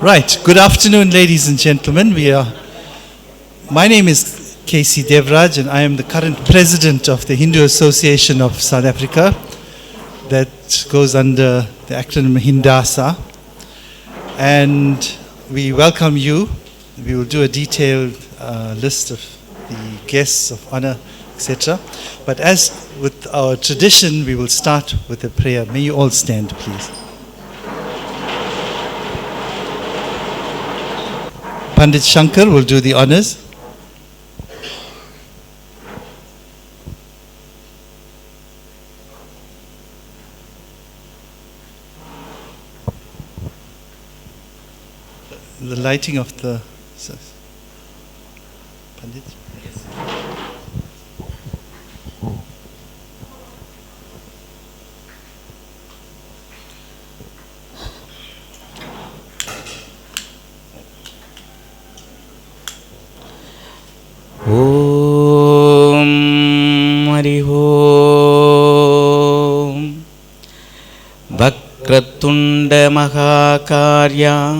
Right. Good afternoon, ladies and gentlemen. My name is K.C. Devraj, and I am the current president of the Hindu Association of South Africa, that goes under the acronym Hindasa. And we welcome you. We will do a detailed list of the guests of honor, etc. But as with our tradition, we will start with a prayer. May you all stand, please. Pandit Shankar will do the honors. The lighting of the Pandit. Om Hari Om Vakratunda Mahakarya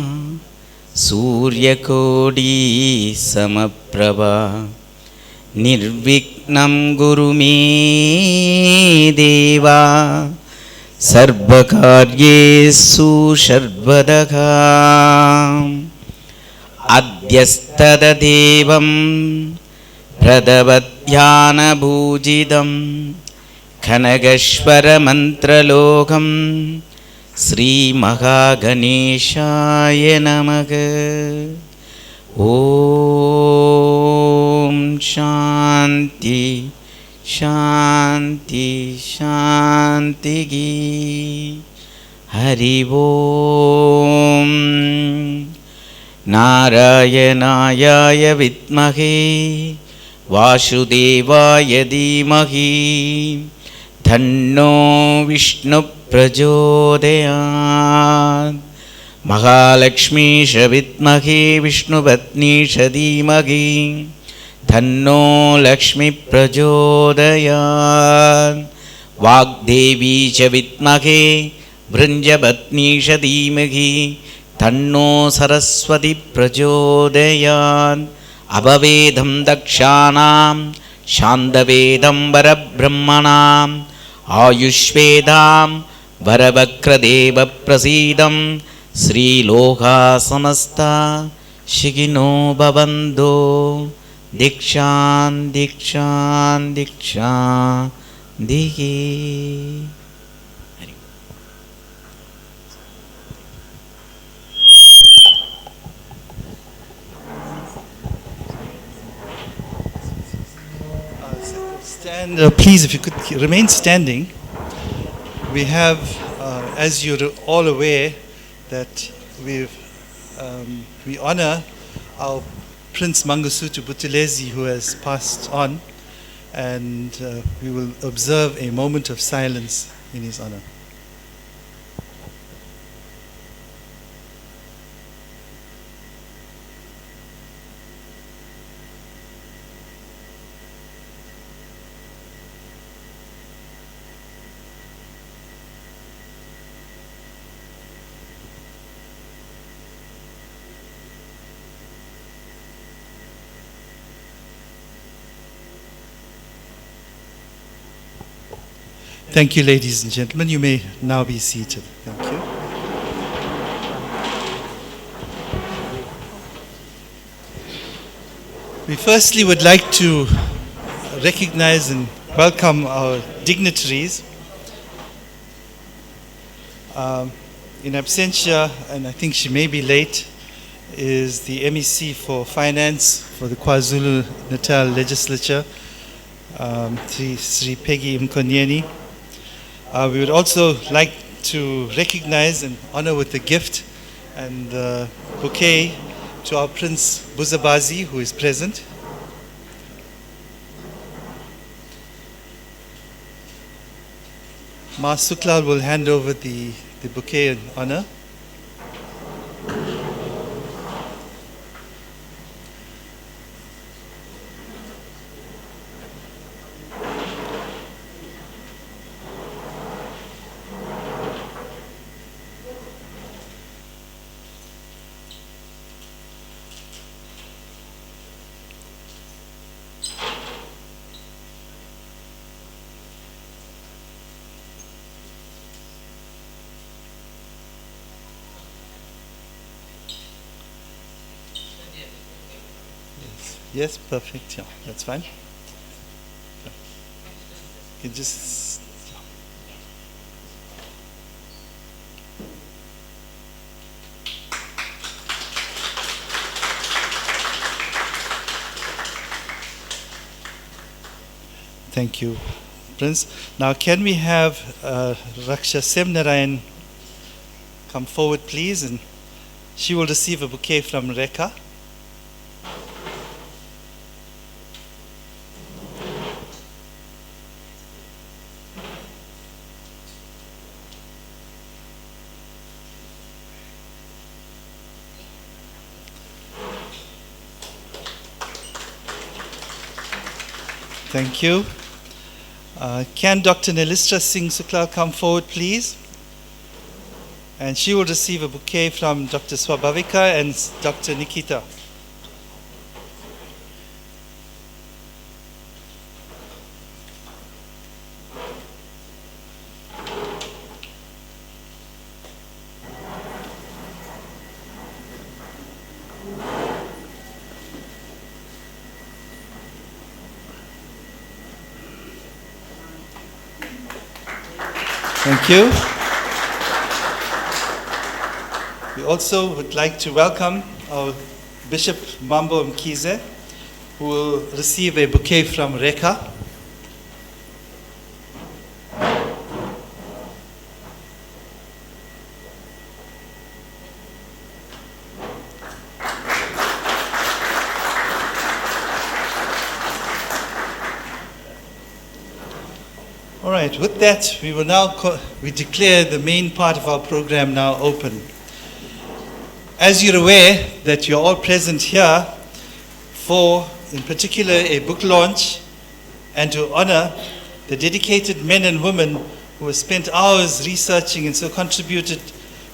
Suryakodi Samaprabha Nirvignam Guru Me Deva Sarvakaryesu Sarvadaka Adyastada Devam Pradavadhyana Bhujidam Khanagashvara Mantralokam Sri Mahaganeshaye Namaha. Om Shanti Shanti Shanti Gi Hari Om Narayanaya Vidmahe Vasudevaya Dhimahi Dhanno Vishnu Prachodayat Mahalakshmi Vidmahe Vishnu Patni Dhimahi Dhanno Lakshmi Prachodayat Vagdevi Vidmahe Vrinjapatni Dhimahi Dhanno Saraswati Prachodayat Abhavedam Dakshanam Shandavedam Varabrahmanam Ayushvedam Varavakradeva Prasidam Sri Loka Samasta Shikino Bhavando Dikshan Dikshan Dikshan Diki. Stand, please, if you could remain standing. We have, as you're all aware, that we honor our Prince Mangosuthu Buthelezi, who has passed on, and we will observe a moment of silence in his honor. Thank you, ladies and gentlemen. You may now be seated. Thank you. We firstly would like to recognize and welcome our dignitaries. In absentia, and I think she may be late, is the MEC for Finance for the KwaZulu-Natal Legislature, Sri Peggy Mkonyeni. We would also like to recognize and honor with a gift and bouquet to our Prince Buzabazi, who is present. Ma Sooklal will hand over the bouquet in honor. Yes, perfect. Yeah, that's fine. You can just. Thank you, Prince. Now, can we have Raksha Semnarayan come forward, please? And she will receive a bouquet from Rekha. Thank you. Can Dr. Nelistra Singh Sooklal come forward, please? And she will receive a bouquet from Dr. Swabhavika and Dr. Nikita. Thank you. We also would like to welcome our Bishop Mambo Mkize, who will receive a bouquet from Rekha. All right, with that, we will now we declare the main part of our program now open. As you're aware that you're all present here for, in particular, a book launch and to honor the dedicated men and women who have spent hours researching and so contributed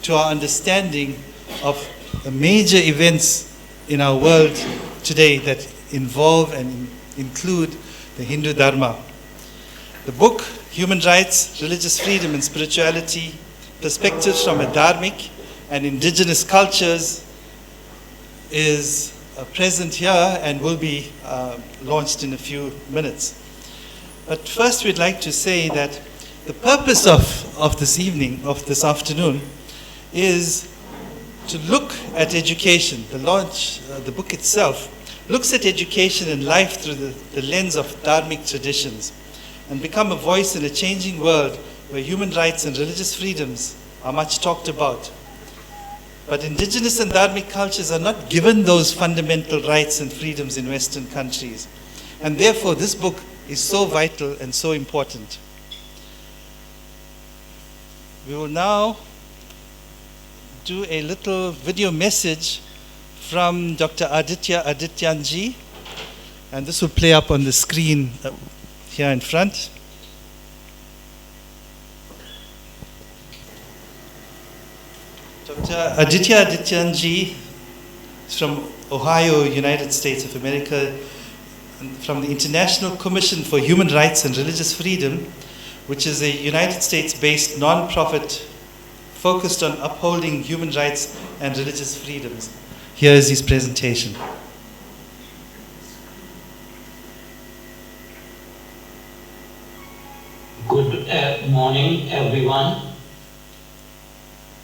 to our understanding of the major events in our world today that involve and include the Hindu Dharma. The book, Human Rights, Religious Freedom and Spirituality, Perspectives from a Dharmic and Indigenous Cultures, is present here and will be launched in a few minutes. But first we'd like to say that the purpose of this evening, of this afternoon, is to look at education. The launch, the book itself, looks at education and life through the lens of Dharmic traditions, and become a voice in a changing world where human rights and religious freedoms are much talked about. But indigenous and Dharmic cultures are not given those fundamental rights and freedoms in Western countries. And therefore, this book is so vital and so important. We will now do a little video message from Dr. Adityanjee, and this will play up on the screen here in front. Dr. Adityanjee is from Ohio, United States of America, from the International Commission for Human Rights and Religious Freedom, which is a United States-based non-profit focused on upholding human rights and religious freedoms. Here is his presentation. Good morning, everyone.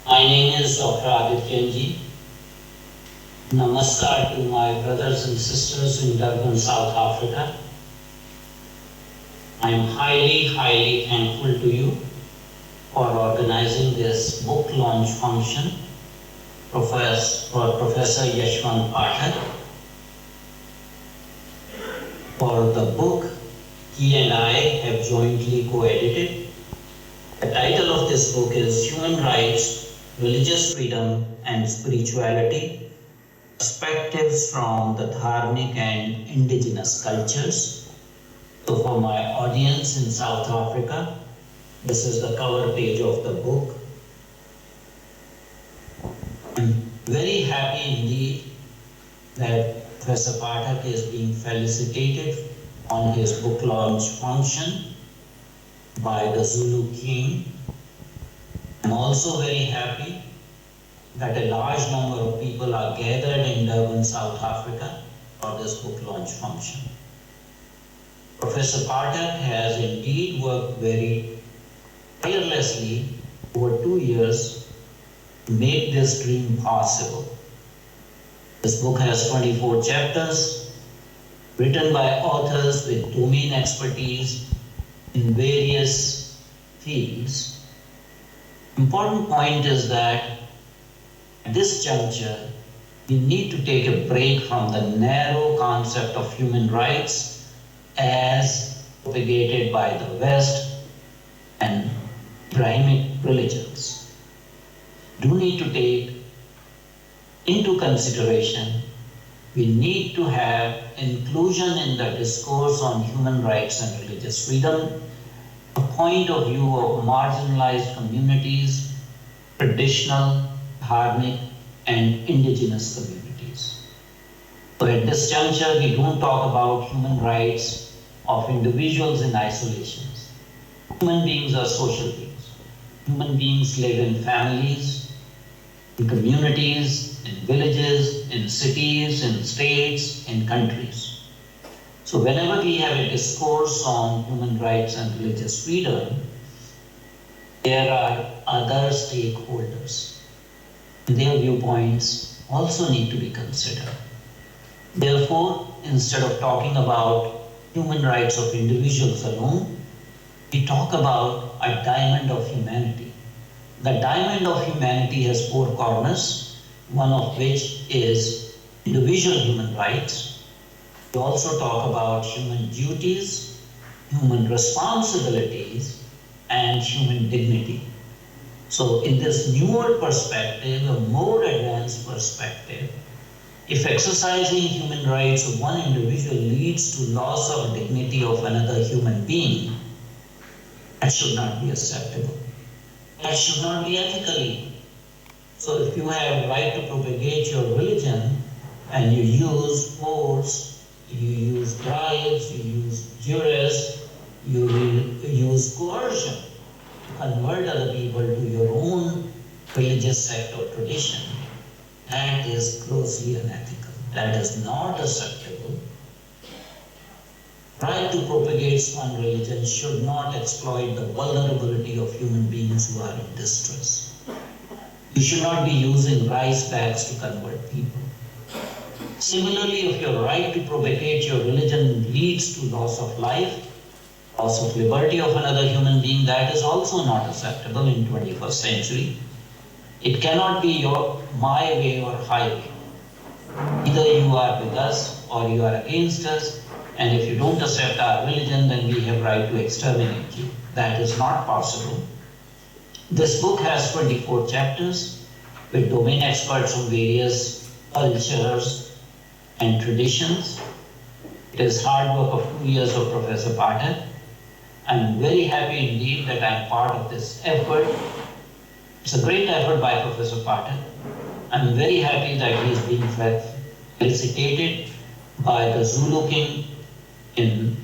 My name is Dr. Adityanjee. Namaskar to my brothers and sisters in Durban, South Africa. I am highly thankful to you for organizing this book launch function for Professor Yashwant Pathak. For the book he and I have jointly co-edited. The title of this book is Human Rights, Religious Freedom and Spirituality, Perspectives from the Dharmic and Indigenous Cultures. So for my audience in South Africa, this is the cover page of the book. I'm very happy indeed that Professor Pathak is being felicitated on his book launch function by the Zulu King. I'm also very happy that a large number of people are gathered in Durban, South Africa for this book launch function. Professor Pathak has indeed worked very tirelessly over 2 years to make this dream possible. This book has 24 chapters, written by authors with domain expertise in various fields. Important point is that at this juncture, we need to take a break from the narrow concept of human rights as propagated by the West and Dharmic religions. Do need to take into consideration, we need to have inclusion in the discourse on human rights and religious freedom, a point of view of marginalized communities, traditional, Dharmic, and Indigenous communities. So at this juncture, we don't talk about human rights of individuals in isolation. Human beings are social beings. Human beings live in families, in communities, in villages, in cities, in states, in countries. So whenever we have a discourse on human rights and religious freedom, there are other stakeholders. Their viewpoints also need to be considered. Therefore, instead of talking about human rights of individuals alone, we talk about a diamond of humanity. The diamond of humanity has 4 corners, one of which is individual human rights. We also talk about human duties, human responsibilities, and human dignity. So in this newer perspective, a more advanced perspective, if exercising human rights of one individual leads to loss of dignity of another human being, that should not be acceptable. That should not be ethical. So if you have right to propagate your religion and you use force, you use bribes, you use duress, you use coercion to convert other people to your own religious sect or tradition, that is grossly unethical. That is not acceptable. Right to propagate one religion should not exploit the vulnerability of human beings who are in distress. You should not be using rice bags to convert people. Similarly, if your right to propagate your religion leads to loss of life, loss of liberty of another human being, that is also not acceptable in 21st century. It cannot be my way or highway. Either you are with us or you are against us, and if you don't accept our religion, then we have right to exterminate you. That is not possible. This book has 24 chapters with domain experts from various cultures and traditions. It is hard work of 2 years of Professor Pathak. I'm very happy indeed that I'm part of this effort. It's a great effort by Professor Pathak. I'm very happy that he is being felicitated by the Zulu King in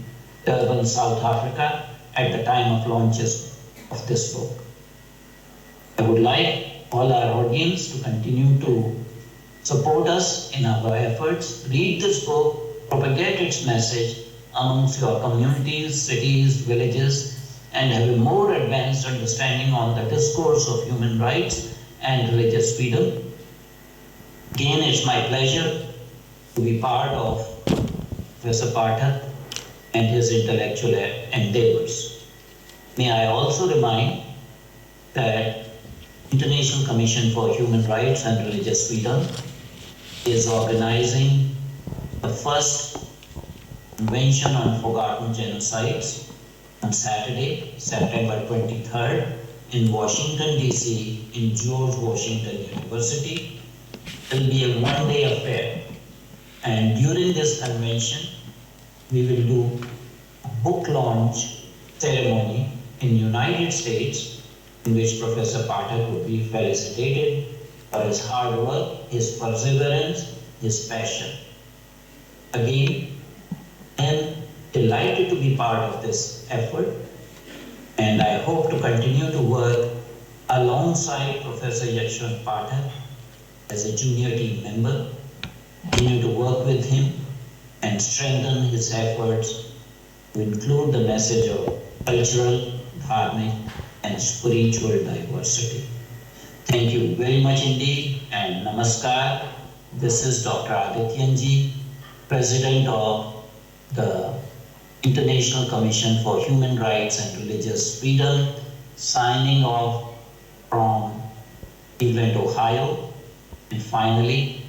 Durban, South Africa at the time of launches of this book. I would like all our audience to continue to support us in our efforts. Read this book, propagate its message amongst your communities, cities, villages, and have a more advanced understanding on the discourse of human rights and religious freedom. Again, it's my pleasure to be part of Professor Pathak and his intellectual endeavors. May I also remind that International Commission for Human Rights and Religious Freedom is organizing the first Convention on Forgotten Genocides on Saturday, September 23rd in Washington, D.C. in George Washington University. It will be a one-day affair. And during this convention, we will do a book launch ceremony in United States in which Professor Pathak would be felicitated for his hard work, his perseverance, his passion. Again, I am delighted to be part of this effort, and I hope to continue to work alongside Professor Yashwant Pathak as a junior team member, continue to work with him and strengthen his efforts to include the message of cultural, dharmic, and spiritual diversity. Thank you very much indeed, and namaskar. This is Dr. Adityanjee, President of the International Commission for Human Rights and Religious Freedom, signing off from Cleveland, Ohio. And finally,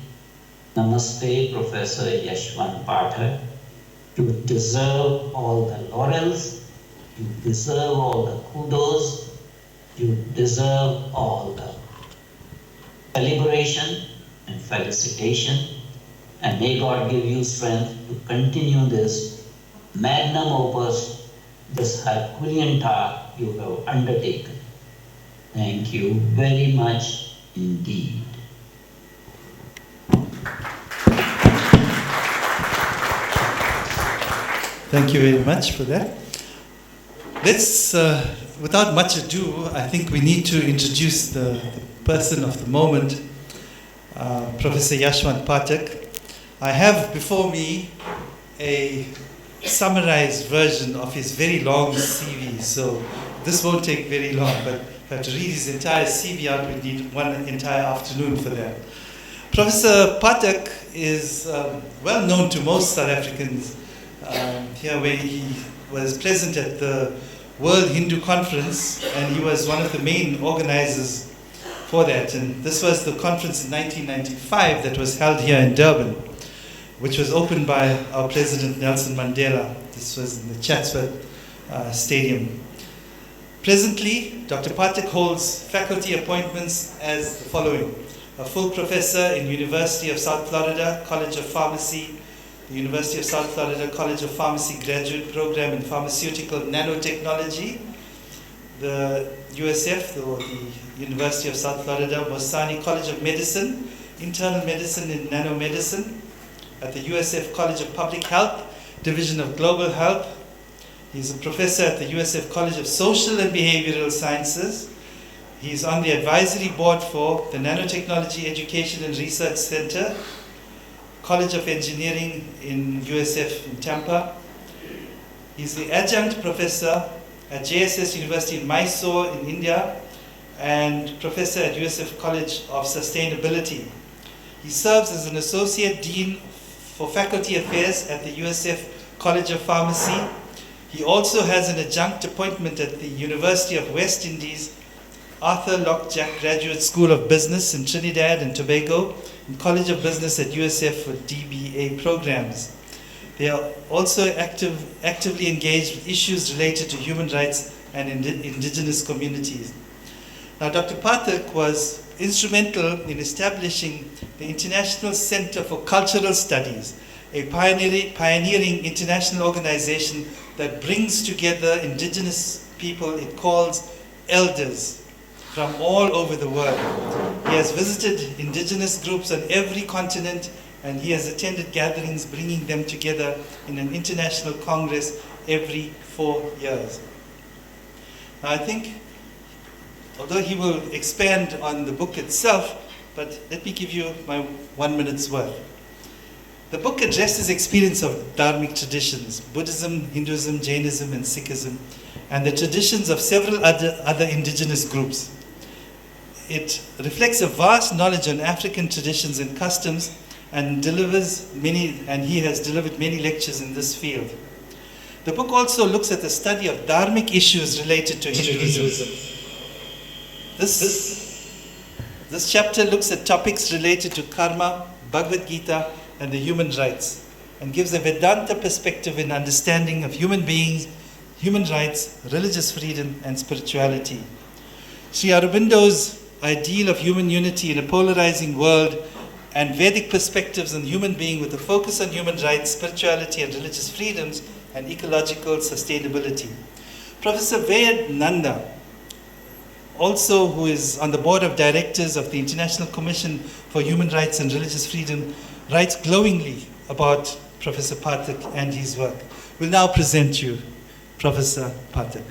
namaste, Professor Yashwant Pathak. You deserve all the laurels, you deserve all the kudos, you deserve all the celebration and felicitation, and may God give you strength to continue this magnum opus, this Herculean task you have undertaken. Thank you very much indeed. Thank you very much for that. Let's, without much ado, I think we need to introduce the person of the moment, Professor Yashwant Pathak. I have before me a summarized version of his very long CV, so this won't take very long, but if I have to read his entire CV out, we need one entire afternoon for that. Professor Pathak is well known to most South Africans here, where he was present at the World Hindu Conference, and he was one of the main organizers for that. And this was the conference in 1995 that was held here in Durban, which was opened by our President Nelson Mandela. This was in the Chatsworth Stadium. Presently, Dr. Pathak holds faculty appointments as the following: a full professor in University of South Florida College of Pharmacy, the University of South Florida College of Pharmacy Graduate Program in Pharmaceutical Nanotechnology, the USF, or the University of South Florida Mosani College of Medicine, Internal Medicine and Nanomedicine, at the USF College of Public Health, Division of Global Health. He's a professor at the USF College of Social and Behavioral Sciences. He's on the advisory board for the Nanotechnology Education and Research Center, College of Engineering in USF in Tampa. He's the adjunct professor at JSS University in Mysore in India, and professor at USF College of Sustainability. He serves as an associate dean for faculty affairs at the USF College of Pharmacy. He also has an adjunct appointment at the University of West Indies Arthur Lockjack Graduate School of Business in Trinidad and Tobago, and College of Business at USF for DBA programs. They are also actively engaged with issues related to human rights and indigenous communities. Now, Dr. Pathak was instrumental in establishing the International Center for Cultural Studies, a pioneering international organization that brings together indigenous people it calls elders from all over the world. He has visited indigenous groups on every continent, and he has attended gatherings bringing them together in an international congress every 4 years. Now, I think, although he will expand on the book itself, but let me give you my 1 minute's worth. The book addresses experience of Dharmic traditions, Buddhism, Hinduism, Jainism, and Sikhism, and the traditions of several other indigenous groups. It reflects a vast knowledge on African traditions and customs, and he has delivered many lectures in this field. The book also looks at the study of Dharmic issues related to Hinduism. This chapter looks at topics related to karma, Bhagavad Gita, and the human rights, and gives a Vedanta perspective in understanding of human beings, human rights, religious freedom, and spirituality. Sri Aurobindo's ideal of human unity in a polarizing world and Vedic perspectives on human being with a focus on human rights, spirituality, and religious freedoms, and ecological sustainability. Professor Ved Nanda, also who is on the board of directors of the International Commission for Human Rights and Religious Freedom, writes glowingly about Professor Pathak and his work. We'll now present you Professor Pathak.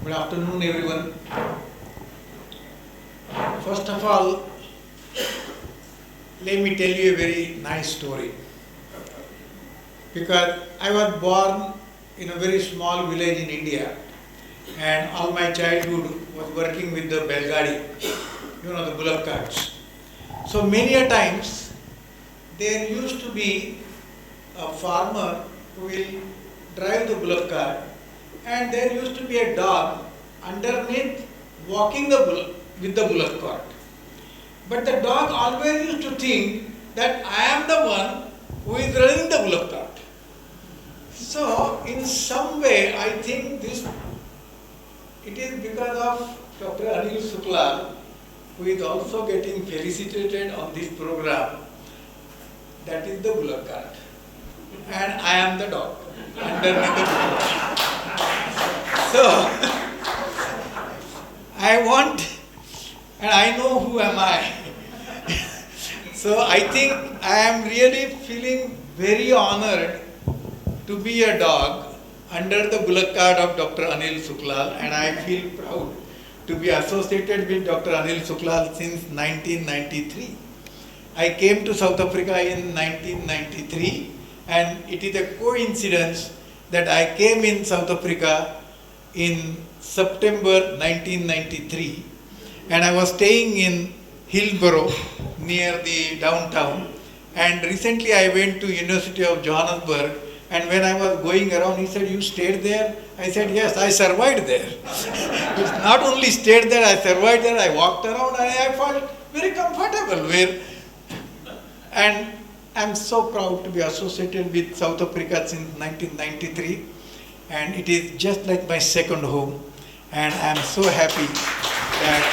Good afternoon, everyone. First of all, let me tell you a very nice story. Because I was born in a very small village in India, and all my childhood was working with the Belgadi, the bullock carts. So many a times there used to be a farmer who will drive the bullock cart, and there used to be a dog underneath walking with the bullock cart. But the dog always used to think that I am the one who is running the bullock cart. So in some way I think it is because of Dr. Anil Sooklal, who is also getting felicitated on this program. That is the bullock cart. And I am the dog underneath the bullock cart. So I want, and I know who am I. So I think I am really feeling very honored to be a dog under the bullock cart of Dr. Anil Sooklal, and I feel proud to be associated with Dr. Anil Sooklal since 1993. I came to South Africa in 1993, and it is a coincidence that I came in South Africa in September 1993, and I was staying in Hillsborough near the downtown, and recently I went to University of Johannesburg, and when I was going around, he said, "You stayed there?" I said, "Yes, I survived there." Not only stayed there, I survived there, I walked around, and I felt very comfortable there. And I'm so proud to be associated with South Africa since 1993, and it is just like my second home, and I'm so happy that,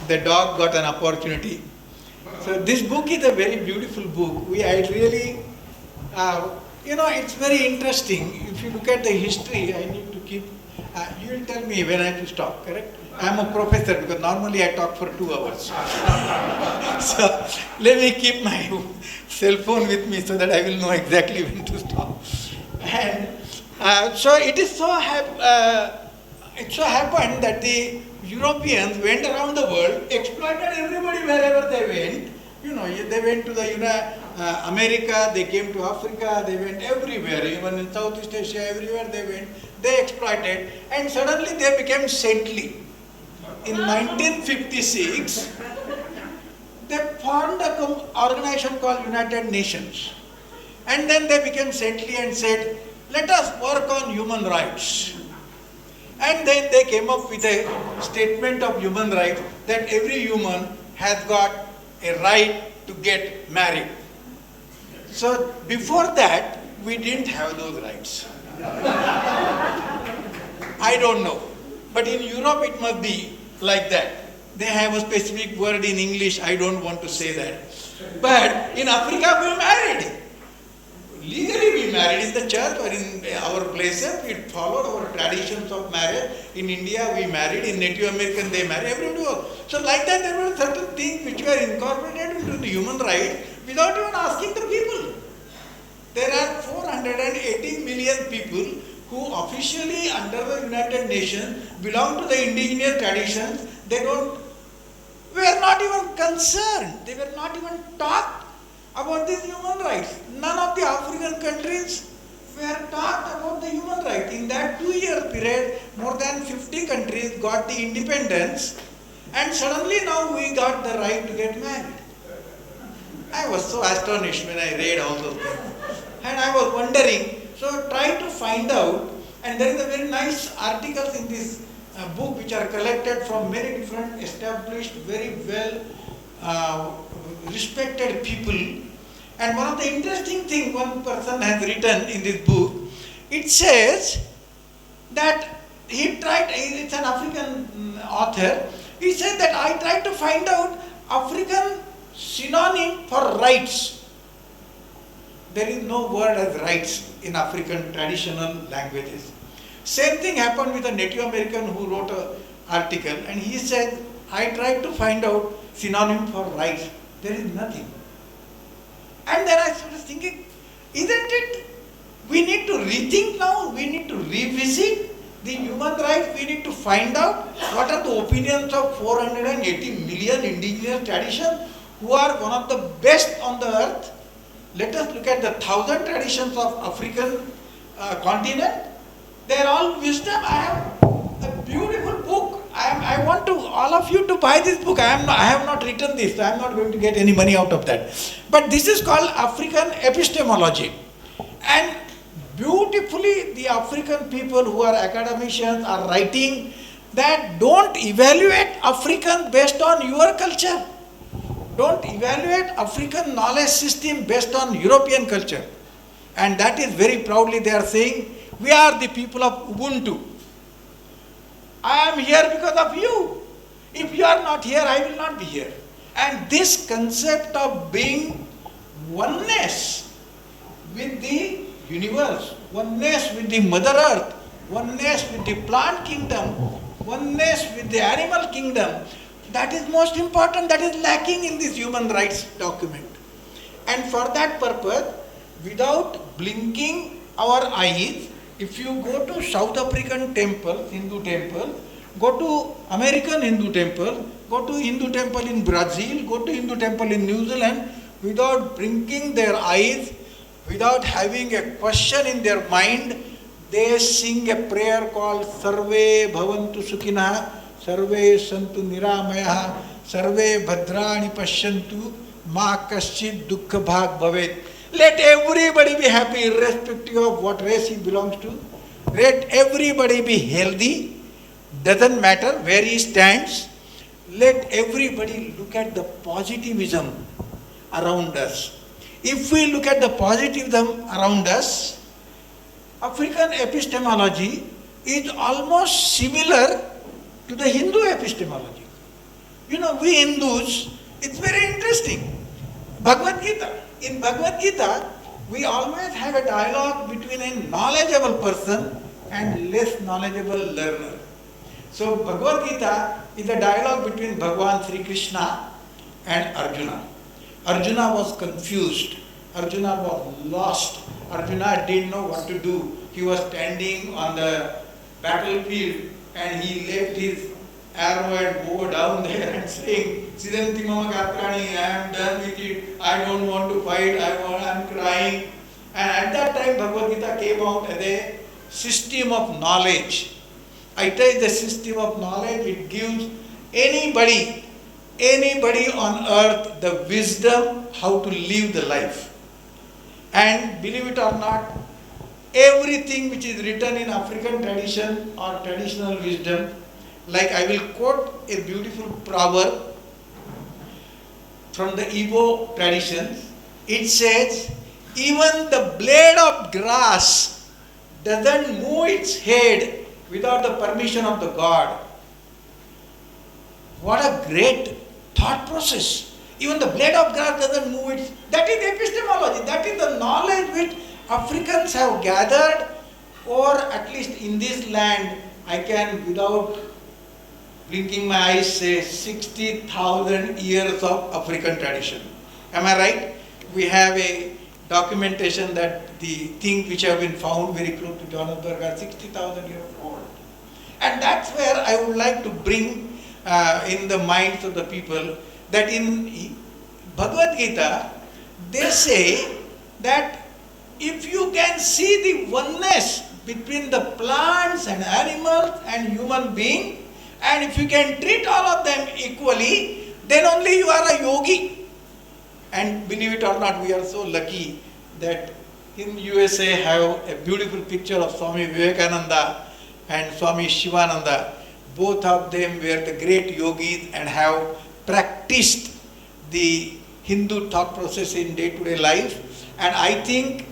the dog got an opportunity. So this book is a very beautiful book. It's very interesting. If you look at the history, I need to keep, you will tell me when I have to stop, correct? I'm a professor because normally I talk for 2 hours. So let me keep my cell phone with me so that I will know exactly when to stop. And so it so happened that the Europeans went around the world, exploited everybody wherever they went. They went to America, they came to Africa, they went everywhere, even in Southeast Asia, everywhere they went, they exploited, and suddenly they became saintly. In 1956, they formed an organization called United Nations, and then they became saintly and said, "Let us work on human rights." And then they came up with a statement of human rights that every human has got a right to get married. So before that, we didn't have those rights. I don't know. But in Europe, it must be like that. They have a specific word in English, I don't want to say that. But in Africa, we married. Legally we married in the church or in our places, we followed our traditions of marriage. In India we married, in Native American they married, everybody was. So like that there were certain things which were incorporated into the human rights without even asking the people. There are 480 million people who officially under the United Nations belong to the indigenous traditions. Were not even concerned, they were not even taught about these human rights. None of the African countries were taught about the human rights. In that 2-year period, more than 50 countries got the independence, and suddenly now we got the right to get married. I was so astonished when I read all those things. And I was wondering, so try to find out, and there is a very nice articles in this book which are collected from many different established, very well respected people. And one of the interesting things one person has written in this book, it says that it's an African author, he said that I tried to find out African synonym for rights. There is no word as rights in African traditional languages. Same thing happened with a Native American who wrote an article, and he said, I tried to find out synonym for rights. There is nothing. And then I started thinking, isn't it We need to rethink now, we need to revisit the human rights, we need to find out what are the opinions of 480 million indigenous traditions who are one of the best on the earth. Let us look at the 1,000 traditions of African continent. They are all wisdom. I have a beautiful book. I want to all of you to buy this book. I have not written this. I am not going to get any money out of that. But this is called African epistemology. And beautifully, the African people who are academicians are writing that don't evaluate African based on your culture. Don't evaluate African knowledge system based on European culture. And that is very proudly they are saying, we are the people of Ubuntu. I am here because of you. If you are not here, I will not be here. And this concept of being oneness with the universe, oneness with the Mother Earth, oneness with the plant kingdom, oneness with the animal kingdom, that is most important, that is lacking in this human rights document. And for that purpose, without blinking our eyes, if you go to South African temple, Hindu temple, go to American Hindu temple, go to Hindu temple in Brazil, go to Hindu temple in New Zealand, without blinking their eyes, without having a question in their mind, they sing a prayer called Sarve Bhavantu Sukhina, Sarve Santu Niramaya, Sarve Bhadrani Pashyantu, Ma Kaschid Dukkha Bhag Bhavet. Let everybody be happy irrespective of what race he belongs to. Let everybody be healthy. Doesn't matter where he stands. Let everybody look at the positivism around us. If we look at the positivism around us, African epistemology is almost similar to the Hindu epistemology. You know, we Hindus, it's very interesting. Bhagavad Gita. In Bhagavad Gita, we always have a dialogue between a knowledgeable person and less knowledgeable learner. So Bhagavad Gita is a dialogue between Bhagavan Sri Krishna and Arjuna. Arjuna was confused. Arjuna was lost. Arjuna didn't know what to do. He was standing on the battlefield and he left his arrow and bow down there and saying, Siddhanti Mama Gatrani, I am done with it. I don't want to fight. I am crying. And at that time Bhagavad Gita came out as a system of knowledge. I tell you, the system of knowledge, it gives anybody on earth the wisdom how to live the life. And believe it or not, everything which is written in African tradition or traditional wisdom, like I will quote a beautiful proverb from the Igbo traditions. It says, even the blade of grass doesn't move its head without the permission of the God. What a great thought process. Even the blade of grass doesn't move its... That is epistemology. That is the knowledge which Africans have gathered, or at least in this land, I can without blinking my eyes say 60,000 years of African tradition. Am I right? We have a documentation that the things which have been found very close to Johannesburg are 60,000 years old. And that's where I would like to bring in the minds of the people that in Bhagavad Gita, they say that if you can see the oneness between the plants and animals and human beings, and if you can treat all of them equally, then only you are a yogi. And believe it or not, we are so lucky that in USA have a beautiful picture of Swami Vivekananda and Swami Shivananda. Both of them were the great yogis and have practiced the Hindu thought process in day-to-day life. And I think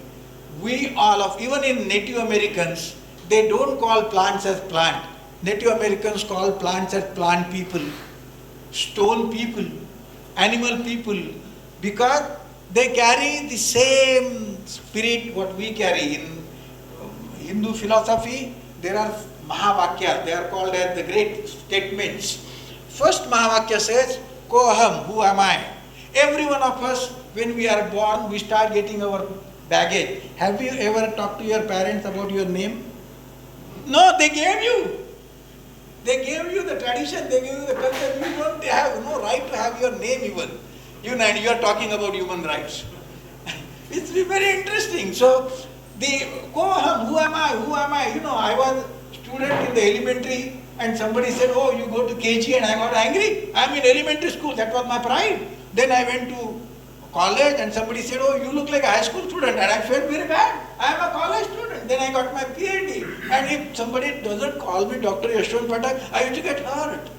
we all of, even in Native Americans, they don't call plants as plant. Native Americans call plants as plant people, stone people, animal people, because they carry the same spirit what we carry. In Hindu philosophy, there are Mahavakya, they are called as the great statements. First Mahavakya says, Ko aham, who am I? Every one of us, when we are born, we start getting our baggage. Have you ever talked to your parents about your name? No, they gave you. They gave you the tradition, they gave you the culture. You don't have no right to have your name even. You are talking about human rights. It's very interesting. So, who am I? Who am I? I was student in the elementary and somebody said, oh, you go to KG, and I got angry. I'm in elementary school. That was my pride. Then I went to college and somebody said, oh, you look like a high school student, and I felt very bad. I am a college student. Then I got my PhD. And if somebody doesn't call me Dr. Yashwant Pathak, I used to get hurt.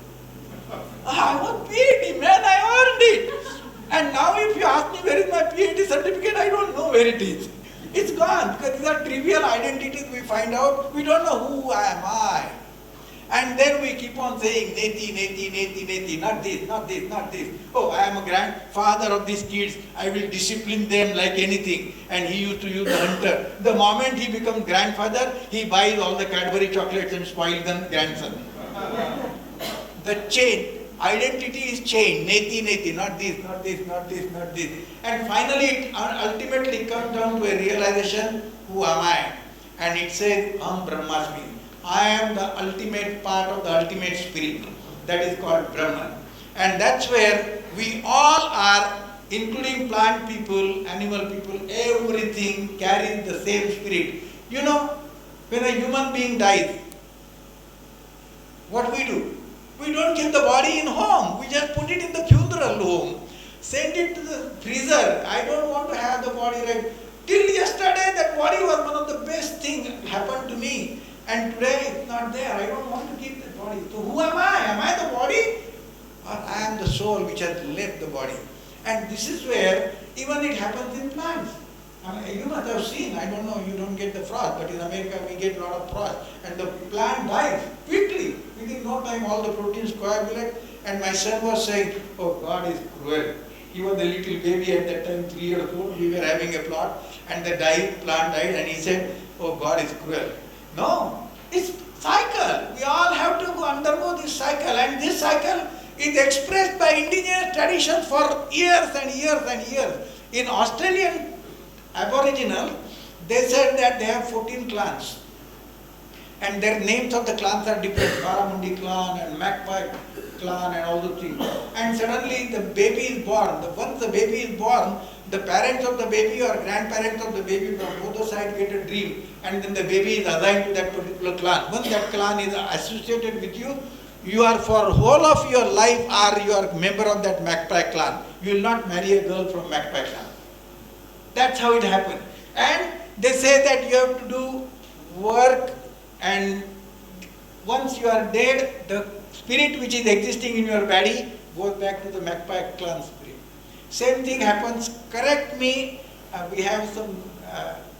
I was PhD, man, I earned it. And now if you ask me where is my PhD certificate, I don't know where it is. It's gone, because these are trivial identities we find out. We don't know who am I. And then we keep on saying, neti, neti, neti, neti, not this, not this, not this. Oh, I am a grandfather of these kids. I will discipline them like anything. And he used to use the hunter. The moment he becomes grandfather, he buys all the Cadbury chocolates and spoils the grandson. The chain, identity is chain, neti, neti, not this, not this, not this, not this. And finally, it ultimately comes down to a realization, who am I? And it says, Aham Brahmasmi. I am the ultimate part of the ultimate spirit. That is called Brahman. And that's where we all are, including plant people, animal people, everything carries the same spirit. When a human being dies, what we do? We don't keep the body in home. We just put it in the funeral home. Send it to the freezer. I don't want to have the body right. Till yesterday, that body was one of the best things that happened to me. And today it's not there. I don't want to keep the body. So who am I? Am I the body? Or I am the soul which has left the body. And this is where even it happens in plants. You must have seen, I don't know, you don't get the frost, but in America we get a lot of frost. And the plant dies quickly. Within no time all the proteins coagulate. And my son was saying, oh, God is cruel. He was a little baby at that time, 3 years old. We were having a plot and the plant died, and he said, oh, God is cruel. No, it's cycle. We all have to undergo this cycle, and this cycle is expressed by indigenous traditions for years and years and years. In Australian Aboriginal, they said that they have 14 clans, and their names of the clans are different. Barramundi clan and Magpie clan and all those things. And suddenly the baby is born. Once the baby is born, the parents of the baby or grandparents of the baby from both sides get a dream, and then the baby is assigned to that particular clan. Once that clan is associated with you, you are for whole of your life you are a member of that Magpie clan. You will not marry a girl from Magpie clan. That's how it happened. And they say that you have to do work, and once you are dead, the spirit which is existing in your body goes back to the Magpie clan spirit. Same thing happens. Correct me. We have some.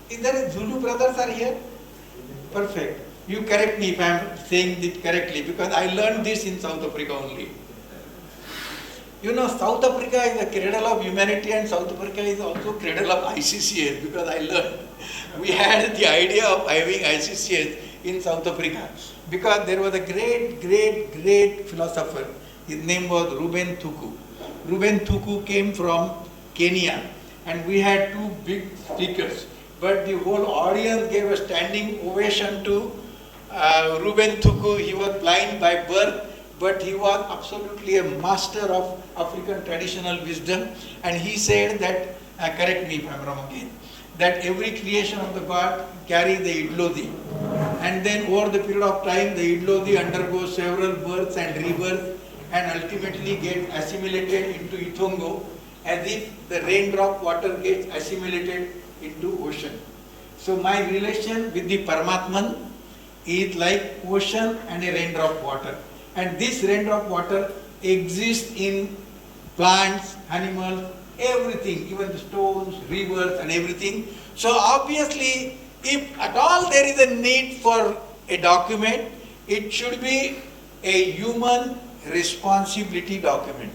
Is there Zulu brothers are here? Perfect. You correct me if I am saying it correctly, because I learned this in South Africa only. South Africa is the cradle of humanity, and South Africa is also cradle of ICCS, because I learned. We had the idea of having ICCS in South Africa, because there was a great philosopher. His name was Ruben Thuku. Ruben Thuku came from Kenya, and we had 2 big speakers, but the whole audience gave a standing ovation to Ruben Thuku. He was blind by birth, but he was absolutely a master of African traditional wisdom, and he said that, correct me if I am wrong again, that every creation of the God carries the idlodi, and then over the period of time the idlodi undergoes several births and rebirths, and ultimately get assimilated into Ithongo, as if the raindrop water gets assimilated into ocean. So my relation with the Paramatman is like ocean and a raindrop water. And this raindrop water exists in plants, animals, everything, even the stones, rivers and everything. So obviously, if at all there is a need for a document, it should be a human responsibility document.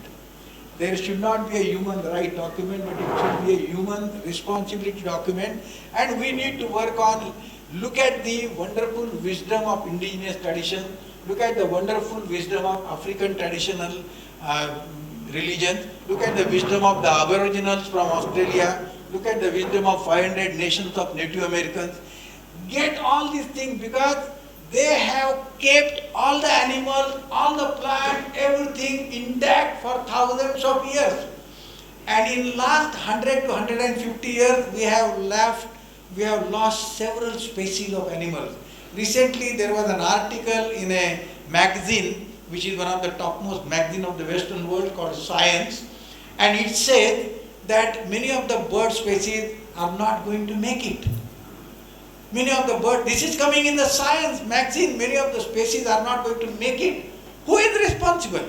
There should not be a human right document, but it should be a human responsibility document. And we need to work on, look at the wonderful wisdom of indigenous tradition, look at the wonderful wisdom of African traditional religions, look at the wisdom of the Aboriginals from Australia, look at the wisdom of 500 nations of Native Americans. Get all these things because they have kept all the animals, all the plants, everything intact for thousands of years. And in last 100 to 150 years, we have lost several species of animals. Recently, there was an article in a magazine, which is one of the topmost magazines of the Western world, called Science, and it said that many of the bird species are not going to make it. Many of the birds, this is coming in the Science magazine, many of the species are not going to make it. Who is responsible?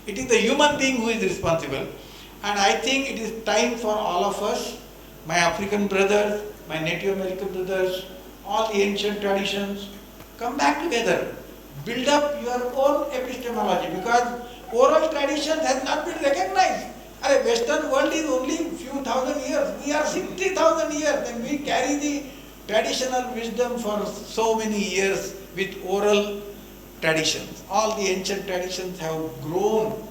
It is the human being who is responsible. And I think it is time for all of us, my African brothers, my Native American brothers, all the ancient traditions, come back together. Build up your own epistemology because oral traditions has not been recognized. The Western world is only few thousand years. We are 60,000 years and we carry the traditional wisdom for so many years with oral traditions. All the ancient traditions have grown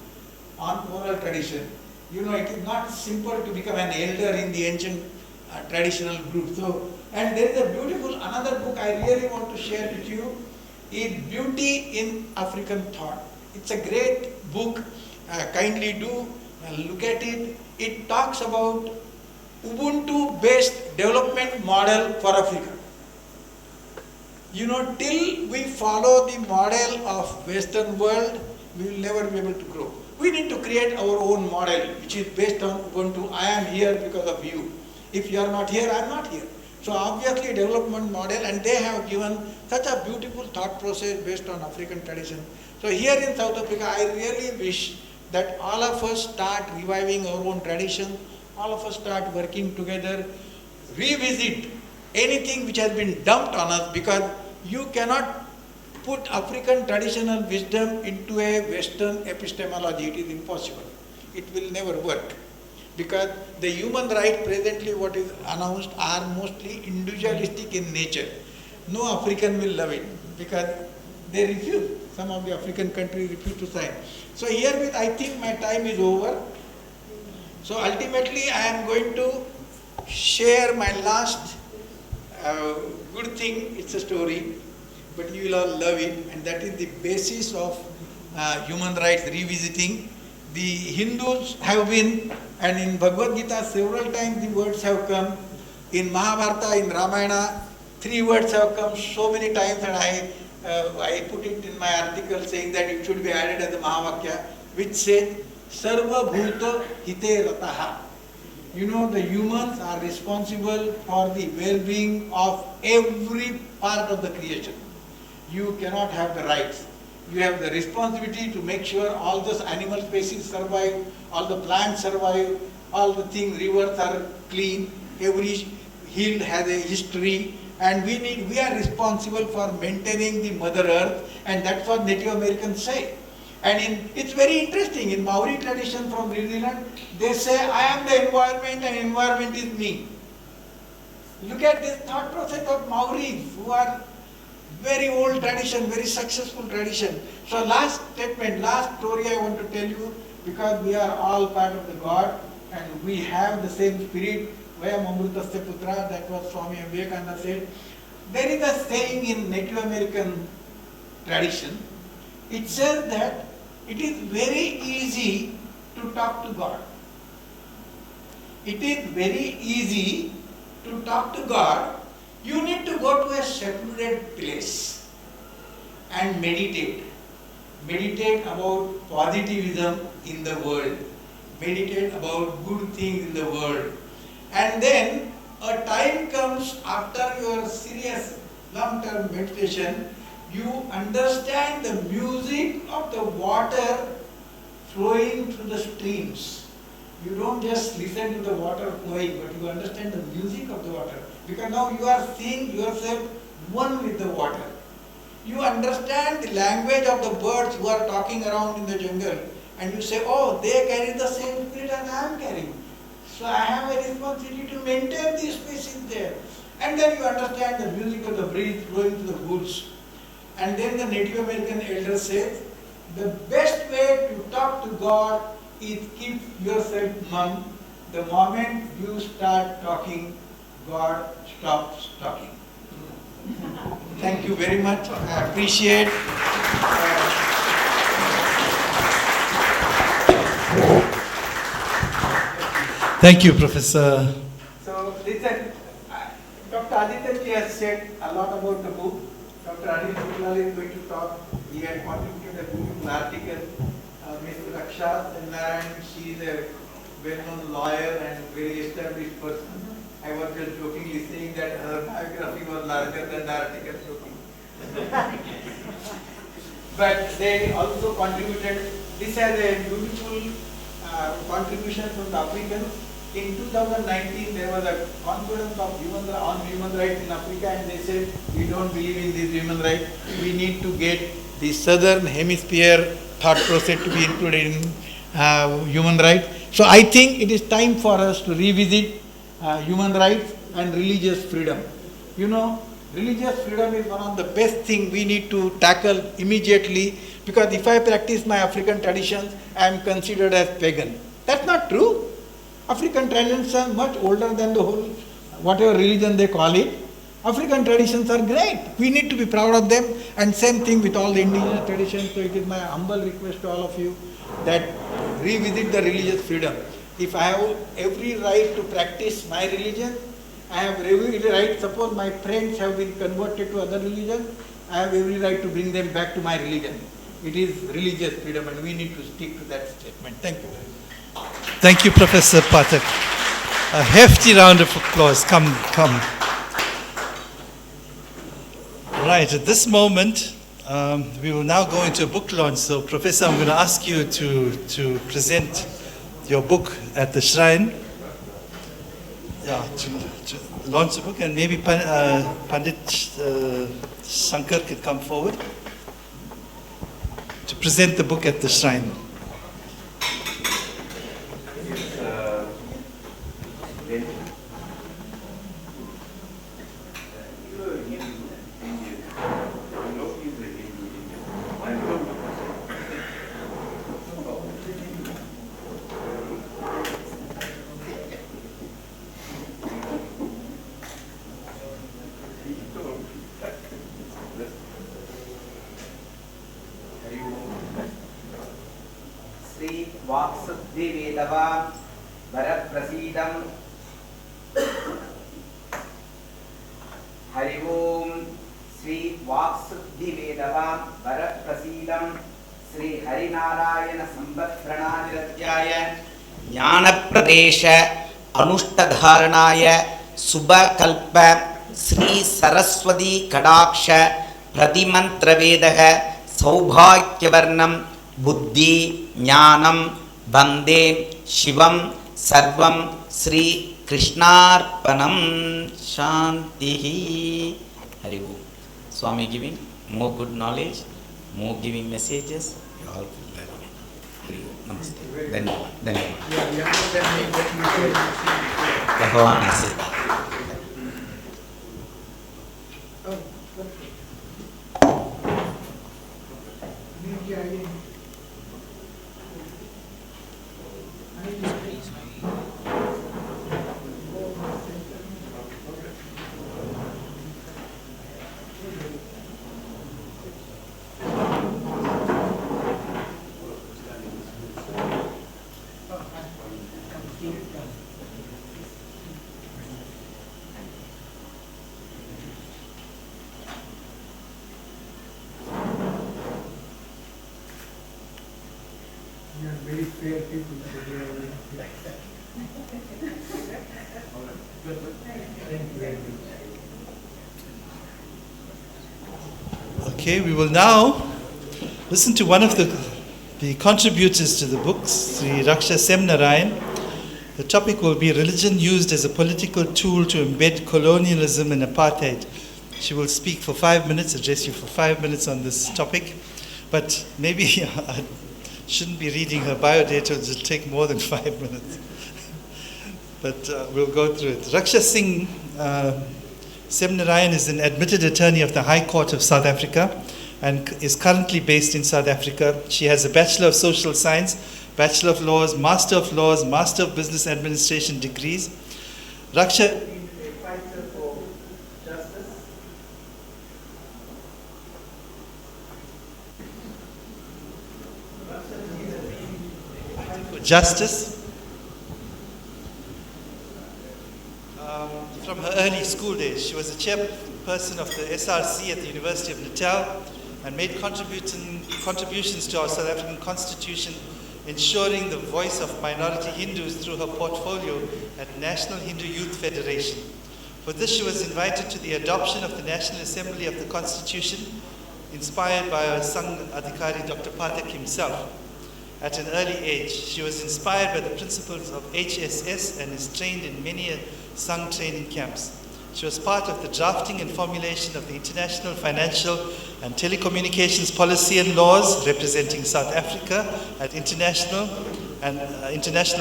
on oral tradition. You know, it is not simple to become an elder in the ancient traditional group. So, and there is a beautiful, another book I really want to share with you is Beauty in African Thought. It's a great book. Kindly do look at it. It talks about Ubuntu-based development model for Africa. You know, till we follow the model of Western world, we will never be able to grow. We need to create our own model, which is based on Ubuntu. I am here because of you. If you are not here, I am not here. So obviously development model, and they have given such a beautiful thought process based on African tradition. So here in South Africa, I really wish that all of us start reviving our own tradition, all of us start working together, revisit anything which has been dumped on us, because you cannot put African traditional wisdom into a Western epistemology. It is impossible. It will never work. Because the human rights presently what is announced are mostly individualistic in nature. No African will love it because they refuse. Some of the African countries refuse to sign. So herewith I think my time is over. So ultimately I am going to share my last good thing. It's a story, but you will all love it, and that is the basis of human rights revisiting. The Hindus have been, and in Bhagavad Gita several times the words have come. In Mahabharata, in Ramayana, 3 words have come so many times, and I put it in my article saying that it should be added as a Mahavakya, which says, Sarva Bhuta Hite Rataha. You know, the humans are responsible for the well-being of every part of the creation. You cannot have the rights. You have the responsibility to make sure all those animal species survive, all the plants survive, all the things, rivers are clean, every hill has a history, and we are responsible for maintaining the Mother Earth, and that's what Native Americans say. And it's very interesting, in Maori tradition from New Zealand, they say, I am the environment and environment is me. Look at this thought process of Maoris, who are very old tradition, very successful tradition. So last statement, last story I want to tell you, because we are all part of the God and we have the same spirit. Vayam Amrutasya Putra, that was Swami Vivekananda said. There is a saying in Native American tradition. It says that it is very easy to talk to God. It is very easy to talk to God. You need to go to a secluded place and meditate. Meditate about positivism in the world. Meditate about good things in the world. And then a time comes after your serious long-term meditation, you understand the music of the water flowing through the streams. You don't just listen to the water flowing, but you understand the music of the water. Because now you are seeing yourself one with the water. You understand the language of the birds who are talking around in the jungle, and you say, oh, they carry the same spirit as I am carrying. So I have a responsibility to maintain this species there. And then you understand the music of the breeze flowing through the woods. And then the Native American elder says, the best way to talk to God is keep yourself mum. the moment you start talking, God stops talking. Thank you very much. I appreciate. Thank you, Professor. So listen, Dr. Adityanjee has said a lot about the book. Dr. Anil Sooklal is going to talk. He had contributed a beautiful article. Ms. Raksha Narayan, she is a well-known lawyer and very established person. I was just jokingly saying that her biography was larger than the article joking. But they also contributed. This has a beautiful contribution from the Africans. In 2019, there was a conference of on human rights in Africa, and they said, we don't believe in this human rights. We need to get the southern hemisphere thought process to be included in human rights. So I think it is time for us to revisit human rights and religious freedom. You know, religious freedom is one of the best things we need to tackle immediately, because if I practice my African traditions, I am considered as pagan. That's not true. African traditions are much older than the whole, whatever religion they call it. African traditions are great. We need to be proud of them, and same thing with all the indigenous traditions. So it is my humble request to all of you that revisit the religious freedom. If I have every right to practice my religion, I have every right, suppose my friends have been converted to other religions, I have every right to bring them back to my religion. It is religious freedom, and we need to stick to that statement. Thank you. Thank you, Professor Pathak. A hefty round of applause. Come. Right, at this moment, we will now go into a book launch. So, Professor, I'm going to ask you to present your book at the shrine. Yeah, to launch the book, and maybe Pandit Shankar could come forward to present the book at the shrine. ज्ञानप्रदेश अनुष्टधारणाय शुभकल्प Shri Saraswati कटाक्ष प्रतिमंत्रवेदः सौभाग्यवर्णं बुद्धि ज्ञानं वन्दे शिवं सर्वं श्री कृष्णार्पणं शान्तिः. हरि ओम. Swami giving more good knowledge, more giving messages. You all feel very well. Hari Om. Namaste. धन्यवाद. भगवान आशीर्वाद. Okay, we will now listen to one of the contributors to the books, Sri Raksha Semnarayan. The topic will be religion used as a political tool to embed colonialism and apartheid. She will speak for 5 minutes, address you for 5 minutes on this topic. But maybe I shouldn't be reading her biodata, it will take more than 5 minutes. But we'll go through it. Raksha Singh Semnarayan is an admitted attorney of the High Court of South Africa and is currently based in South Africa. She has a Bachelor of Social Science Bachelor of Laws, Master of Laws, Master of Business Administration degrees. Raksha is a fighter for justice. Justice. From her early school days, she was a chairperson of the SRC at the University of Natal and made contributions to our South African Constitution, ensuring the voice of minority Hindus through her portfolio at National Hindu Youth Federation. For this, she was invited to the adoption of the National Assembly of the Constitution, inspired by our Sangh Adhikari, Dr. Pathak himself. At an early age, she was inspired by the principles of HSS and is trained in many Sangh training camps. She was part of the drafting and formulation of the International Financial and Telecommunications Policy and Laws, representing South Africa at international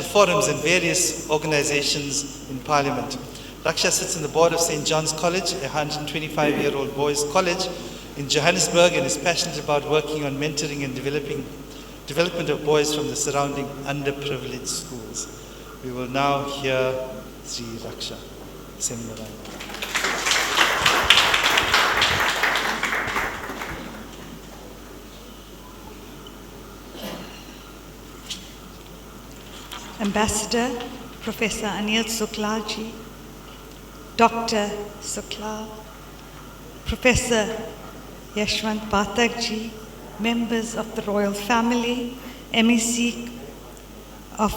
forums and various organizations in Parliament. Raksha sits on the board of St. John's College, a 125-year-old boys' college in Johannesburg, and is passionate about working on mentoring and development of boys from the surrounding underprivileged schools. We will now hear Sri Raksha. Ambassador Professor Anil Sooklal ji, Dr. Sooklal, Professor Yashwant Pathak ji, members of the royal family, MEC of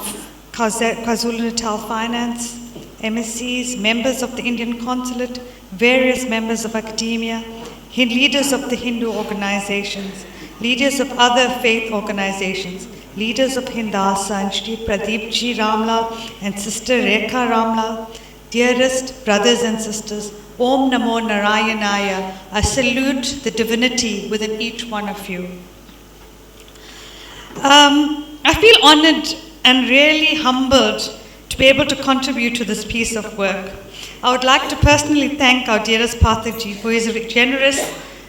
KwaZulu-Natal Finance, MSCs, members of the Indian Consulate, various members of academia, leaders of the Hindu organizations, leaders of other faith organizations, leaders of Hindasa and Shri Pradeepji Ramlal and Sister Rekha Ramlal, dearest brothers and sisters, Om Namo Narayanaya, I salute the divinity within each one of you. I feel honored and really humbled to be able to contribute to this piece of work. I would like to personally thank our dearest Pathakji for his generous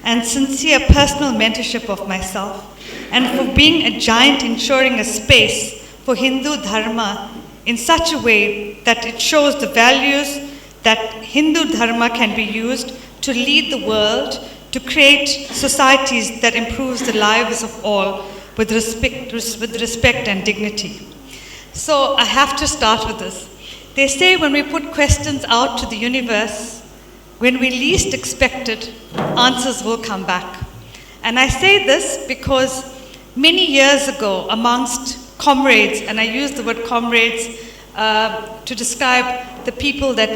and sincere personal mentorship of myself, and for being a giant ensuring a space for Hindu Dharma in such a way that it shows the values that Hindu Dharma can be used to lead the world, to create societies that improves the lives of all with respect and dignity. So I have to start with this. They say when we put questions out to the universe, when we least expect it, answers will come back. And I say this because many years ago, amongst comrades, and I use the word comrades to describe the people that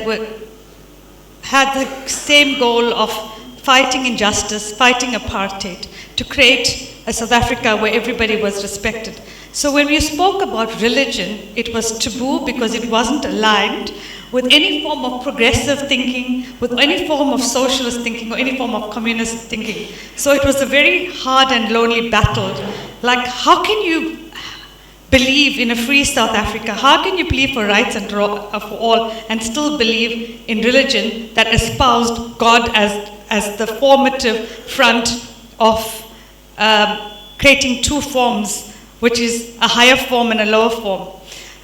had the same goal of fighting injustice, fighting apartheid, to create a South Africa where everybody was respected. So when we spoke about religion, it was taboo because it wasn't aligned with any form of progressive thinking, with any form of socialist thinking, or any form of communist thinking. So it was a very hard and lonely battle. Like, how can you believe in a free South Africa? How can you believe for rights and for all and still believe in religion that espoused God as the formative front of creating two forms, which is a higher form and a lower form?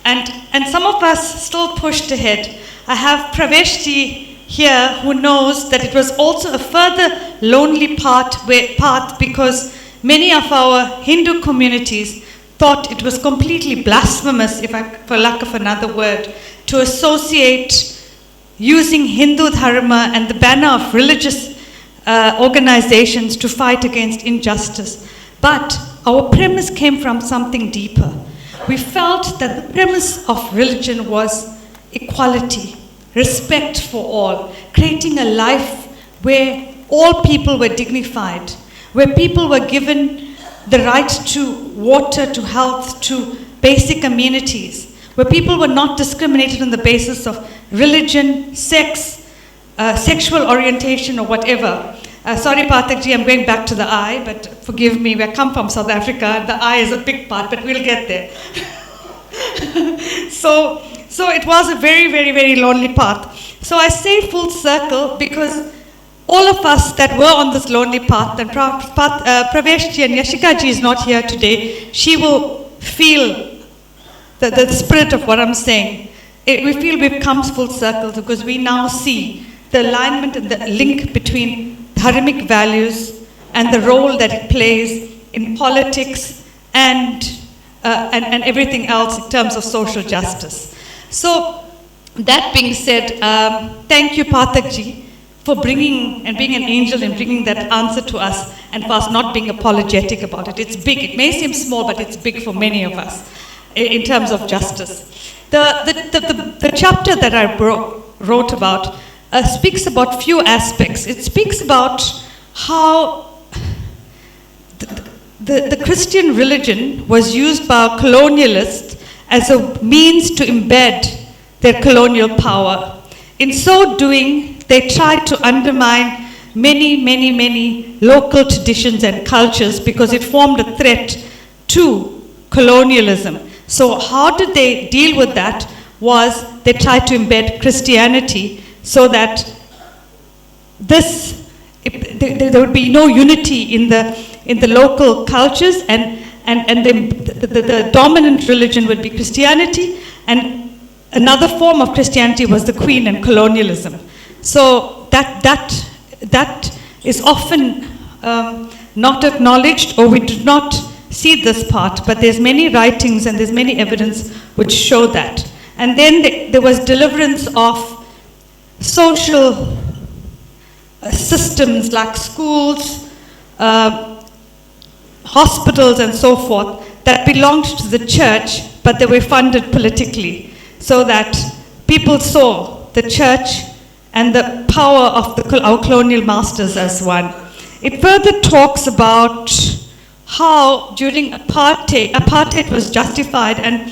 And some of us still pushed ahead. I have Praveshji here who knows that it was also a further lonely path because many of our Hindu communities thought it was completely blasphemous, for lack of another word, to associate using Hindu Dharma and the banner of religious organizations to fight against injustice. But our premise came from something deeper. We felt that the premise of religion was equality, respect for all, creating a life where all people were dignified, where people were given the right to water, to health, to basic amenities, where people were not discriminated on the basis of religion, sex, sexual orientation, or whatever. Sorry, Pathakji, I'm going back to the I, but forgive me, I come from South Africa. The I is a big part, but we'll get there. So it was a very, very, very lonely path. So I say full circle because all of us that were on this lonely path, and Praveshji and Yashikaji is not here today, she will feel the spirit of what I'm saying, we feel we've come full circle because we now see the alignment and the link between Dharmic values and the role that it plays in politics and everything else in terms of social justice. So, that being said, thank you, Pathakji, for bringing and being an angel and bringing that answer to us and for us not being apologetic about it. It's big. It may seem small, but it's big for many of us in terms of justice. The chapter that I wrote about speaks about few aspects. It speaks about how the Christian religion was used by our colonialists as a means to embed their colonial power. In so doing, they tried to undermine many local traditions and cultures because it formed a threat to colonialism. So how did they deal with that? Was they tried to embed Christianity so that there would be no unity in the local cultures, and the dominant religion would be Christianity, and another form of Christianity was the Queen and colonialism. So that is often not acknowledged, or we do not see this part, but there's many writings and there's many evidence which show that. And then there was deliverance of social systems like schools, hospitals and so forth that belonged to the church, but they were funded politically, so that people saw the church and the power of our colonial masters as one. It further talks about how during apartheid was justified, and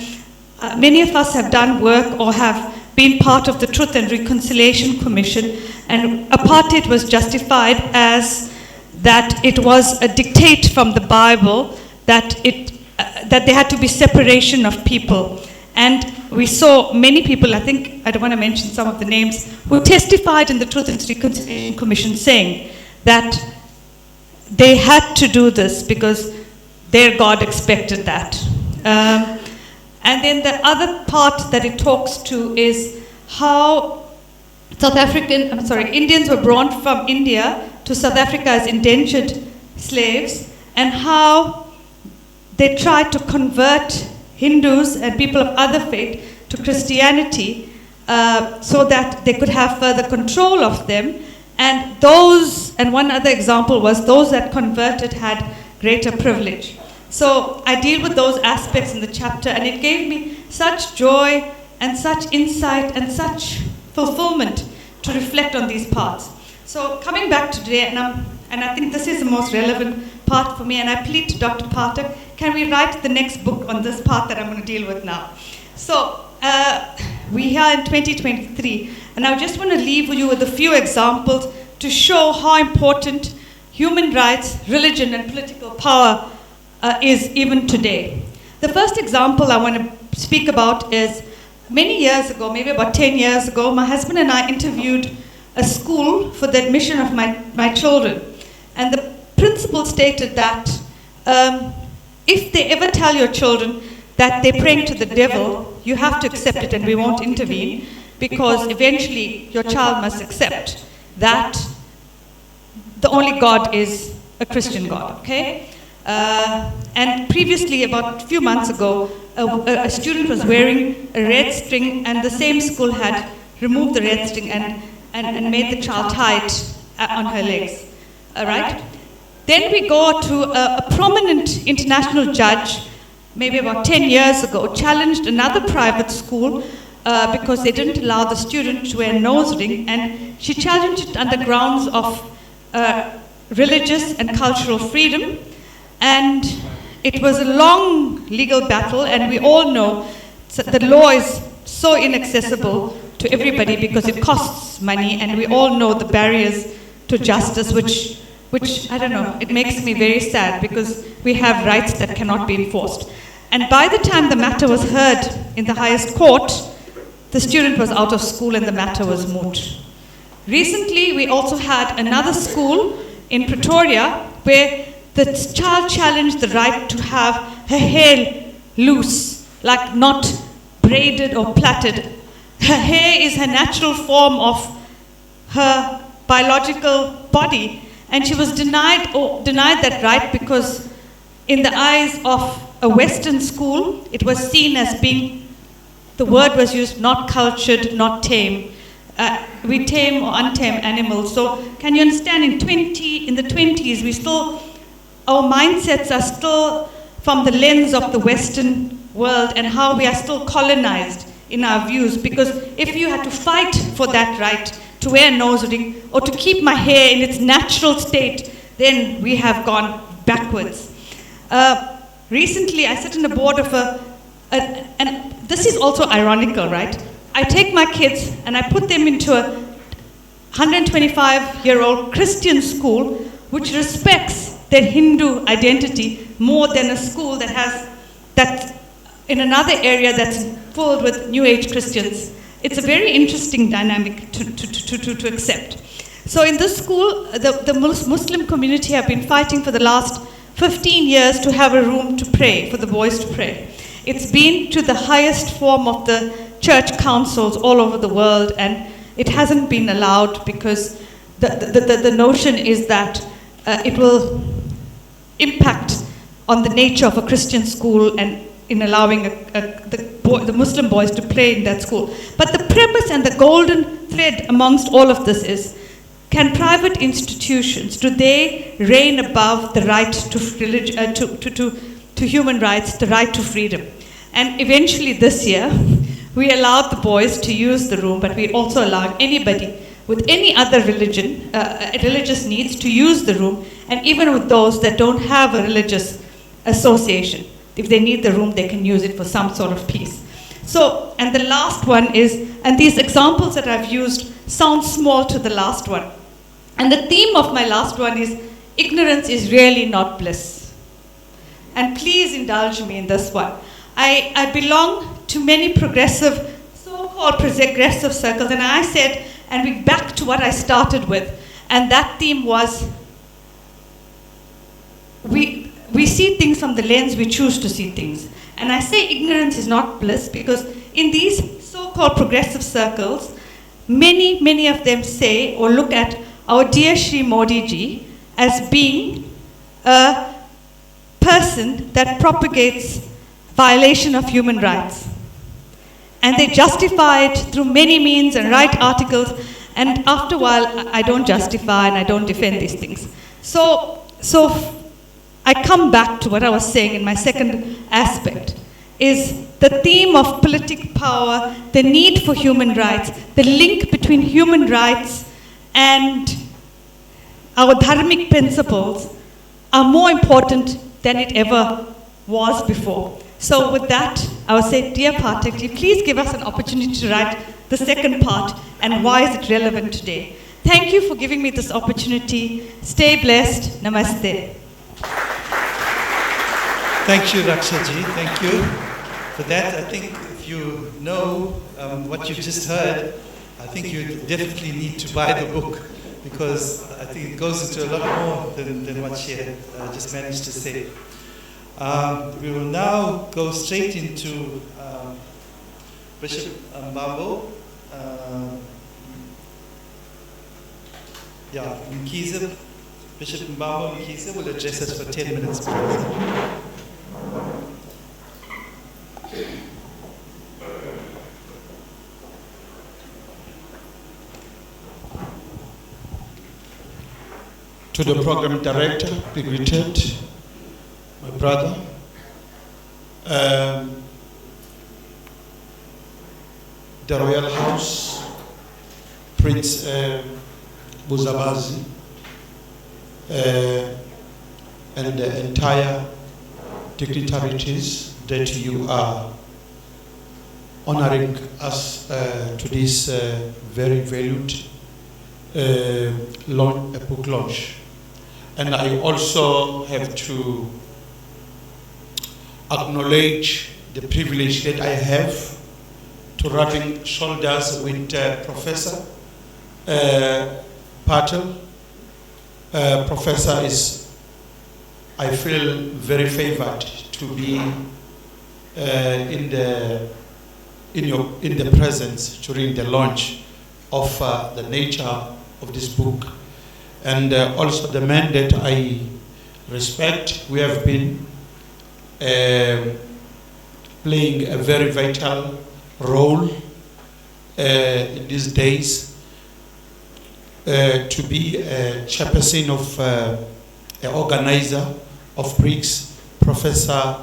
many of us have done work or have been part of the Truth and Reconciliation Commission, and apartheid was justified as that it was a dictate from the Bible that there had to be separation of people. And we saw many people, I think, I don't want to mention some of the names, who testified in the Truth and Reconciliation Commission saying that they had to do this because their God expected that. And then the other part that it talks to is how Indians were brought from India to South Africa as indentured slaves, and how they tried to convert Hindus and people of other faith to Christianity so that they could have further control of them. And one other example was those that converted had greater privilege. So I deal with those aspects in the chapter, and it gave me such joy and such insight and such fulfillment to reflect on these parts. So coming back to today, and I think this is the most relevant part for me, and I plead to Dr. Pathak, can we write the next book on this part that I'm going to deal with now? So we are in 2023, and I just want to leave you with a few examples to show how important human rights, religion, and political power is even today. The first example I want to speak about is many years ago, maybe about 10 years ago, my husband and I interviewed a school for the admission of my children. And the principal stated that if they ever tell your children that they're praying to the devil, you have to accept it and we won't intervene, because eventually your child must accept that the only God is a Christian God, okay? And previously, about a few months ago, a student was wearing a red string, and the same school had removed the red string and made the child tie it on her legs. All right? Then we go to a prominent international judge, maybe about 10 years ago, challenged another private school because they didn't allow the student to wear a nose ring, and she challenged it on the grounds of religious and cultural freedom. And it was a long legal battle, and we all know that the law is so inaccessible to everybody because it costs money, and we all know the barriers to justice, which I don't know, it makes me very sad because we have rights that cannot be enforced. And by the time the matter was heard in the highest court, the student was out of school and the matter was moot. Recently, we also had another school in Pretoria where the child challenged the right to have her hair loose, like not braided or plaited. Her hair is her natural form of her biological body, and she was denied that right because in the eyes of a Western school, it was seen as being, the word was used, not cultured, not tame. We tame or untame animals. So can you understand, in the 20s, our mindsets are still from the lens of the Western world and how we are still colonized in our views. Because if you had to fight for that right to wear a nose ring or to keep my hair in its natural state, then we have gone backwards. Recently, I sit on the board of and this is also ironical, right? I take my kids and I put them into a 125-year-old Christian school which respects their Hindu identity more than a school that's in another area that's filled with New Age Christians. It's a very interesting dynamic to accept. So in this school, the Muslim community have been fighting for the last 15 years to have a room to pray, for the boys to pray. It's been to the highest form of the church councils all over the world, and it hasn't been allowed because the notion is that it will impact on the nature of a Christian school and in allowing the Muslim boys to play in that school. But the premise and the golden thread amongst all of this is, can private institutions, do they reign above the right to human rights, the right to freedom? And eventually this year, we allowed the boys to use the room, but we also allowed anybody with any other religion, religious needs to use the room, and even with those that don't have a religious association. If they need the room, they can use it for some sort of peace. So, and the last one is, and these examples that I've used sound small to the last one. And the theme of my last one is, ignorance is really not bliss. And please indulge me in this one. I belong to many progressive, so-called progressive circles, and I said, and we back to what I started with, and that theme was, we see things from the lens we choose to see things. And I say ignorance is not bliss because in these so-called progressive circles, many of them say or look at our dear Shri Modi ji as being a person that propagates violation of human rights. And they justify it through many means and write articles, and after a while I don't justify and I don't defend these things. So I come back to what I was saying in my second aspect, is the theme of political power, the need for human rights, the link between human rights and our Dharmic principles are more important than it ever was before. So with that, I would say, dear Pathak ji, please give us an opportunity to write the second part and why is it relevant today. Thank you for giving me this opportunity. Stay blessed. Namaste. Thank you, Rakshaji. Thank you for that. I think if you know what you just heard, I think you definitely need to buy the book because I think it goes into a lot more than what she had just managed to say. We will now go straight into Bishop Mbambo. Mkhize. Bishop Mbambo Mkhize will address us for 10 minutes. To the program director, be greeted, my brother. The Royal House, Prince Buzabazi, and the entire dignitaries that you are honoring us to this very valued book launch. And I also have to acknowledge the privilege that I have to rubbing shoulders with Professor Patel. Professor is, I feel very favored to be in the in the presence during the launch of the nature of this book, and also the man that I respect. We have been playing a very vital role in these days to be a chairperson of an organizer of BRICS, Professor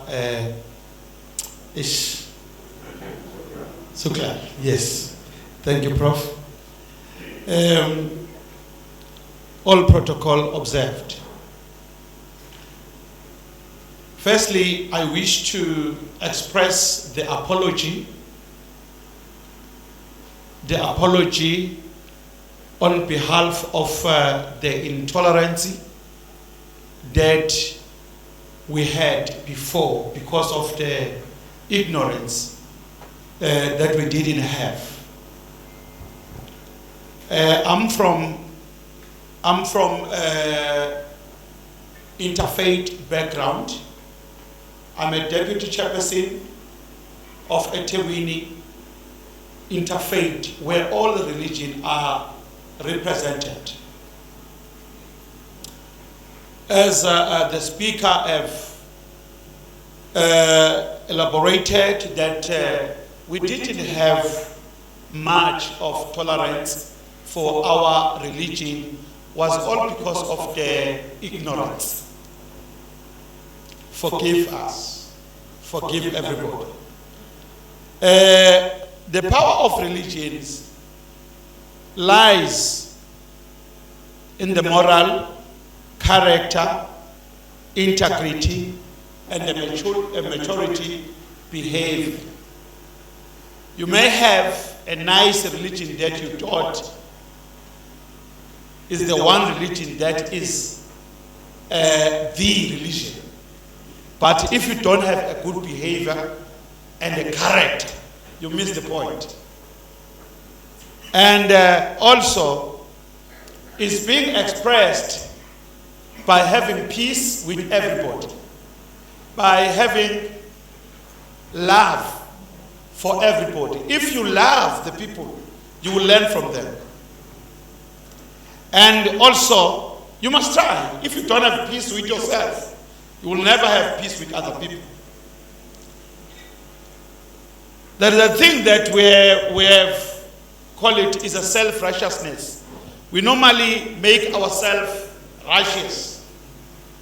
Sooklal. Yes, thank you, Prof. All protocol observed. Firstly, I wish to express the apology on behalf of the intolerance that we had before because of the ignorance that we didn't have. I'm from interfaith background. I'm a deputy chairperson of eThekwini Interfaith, where all the religions are represented. As the speaker have elaborated that we didn't have much of tolerance for our religion was all because of the ignorance. Forgive us. Forgive everybody. The power of religions lies in the moral, character, integrity, and the maturity behavior. You may have a nice religion that you thought is the one religion that is the religion. But if you don't have a good behavior and a character, you miss the point. And also, it's being expressed by having peace with everybody, by having love for everybody. If you love the people, you will learn from them. And also, you must try. If you don't have peace with yourself, you will never have peace with other people. There is a thing that we have called it is a self-righteousness. We normally make ourselves righteous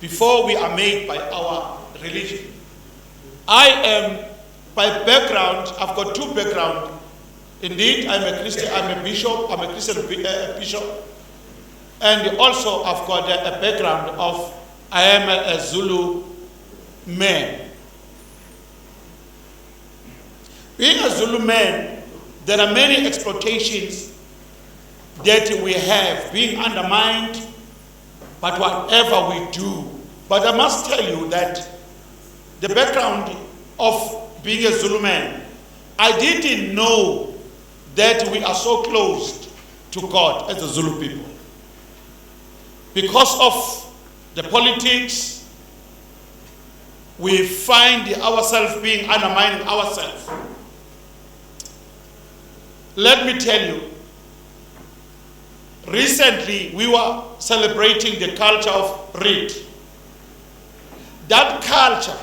before we are made by our religion. I am, by background, I've got two backgrounds. Indeed, I'm a Christian, I'm a bishop, I'm a Christian bishop. And also I've got a background of, I am a Zulu man. Being a Zulu man, there are many exploitations that we have, being undermined, but whatever we do. But I must tell you that the background of being a Zulu man, I didn't know that we are so close to God as the Zulu people. Because of the politics, we find ourselves being undermining ourselves. Let me tell you, recently we were celebrating the culture of Reed. That culture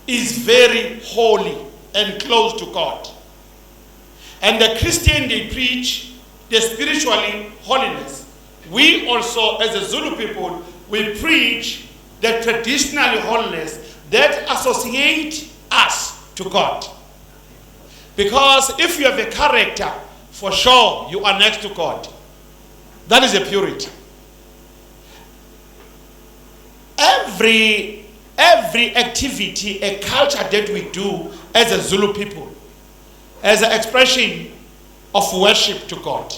is very holy and close to God. And the Christian, they preach the spiritually holiness. We also, as a Zulu people, we preach the traditional holiness that associate us to God. Because if you have a character, for sure you are next to God. That is a purity. Every activity, a culture that we do as a Zulu people, as an expression of worship to God.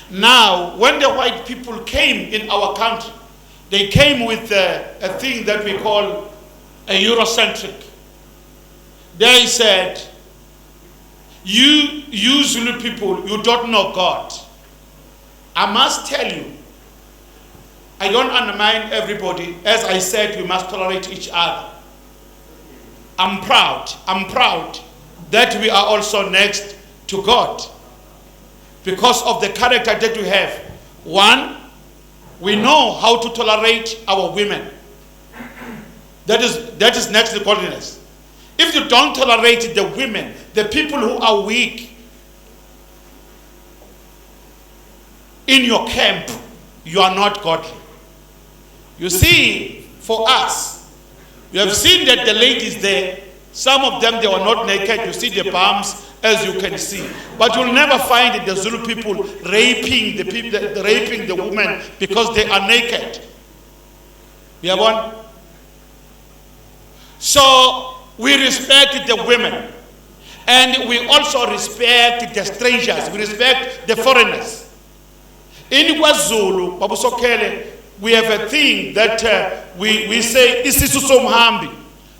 Now, when the white people came in our country, they came with a thing that we call a Eurocentric. They said, you Zulu people, you don't know God. I must tell you, I don't undermine everybody. As I said, we must tolerate each other. I'm proud that we are also next to God because of the character that we have. One, we know how to tolerate our women. That is next to godliness. If you don't tolerate the women, the people who are weak in your camp, you are not godly. You see, for us, we have seen that the ladies there, some of them, they were not naked. You see the palms, as you can see. But you'll never find the Zulu people raping the women because they are naked. We have one. So we respect the women. And we also respect the strangers. We respect the foreigners. In KwaZulu, Babu Sokele, we have a thing that we say, isisu somhambi,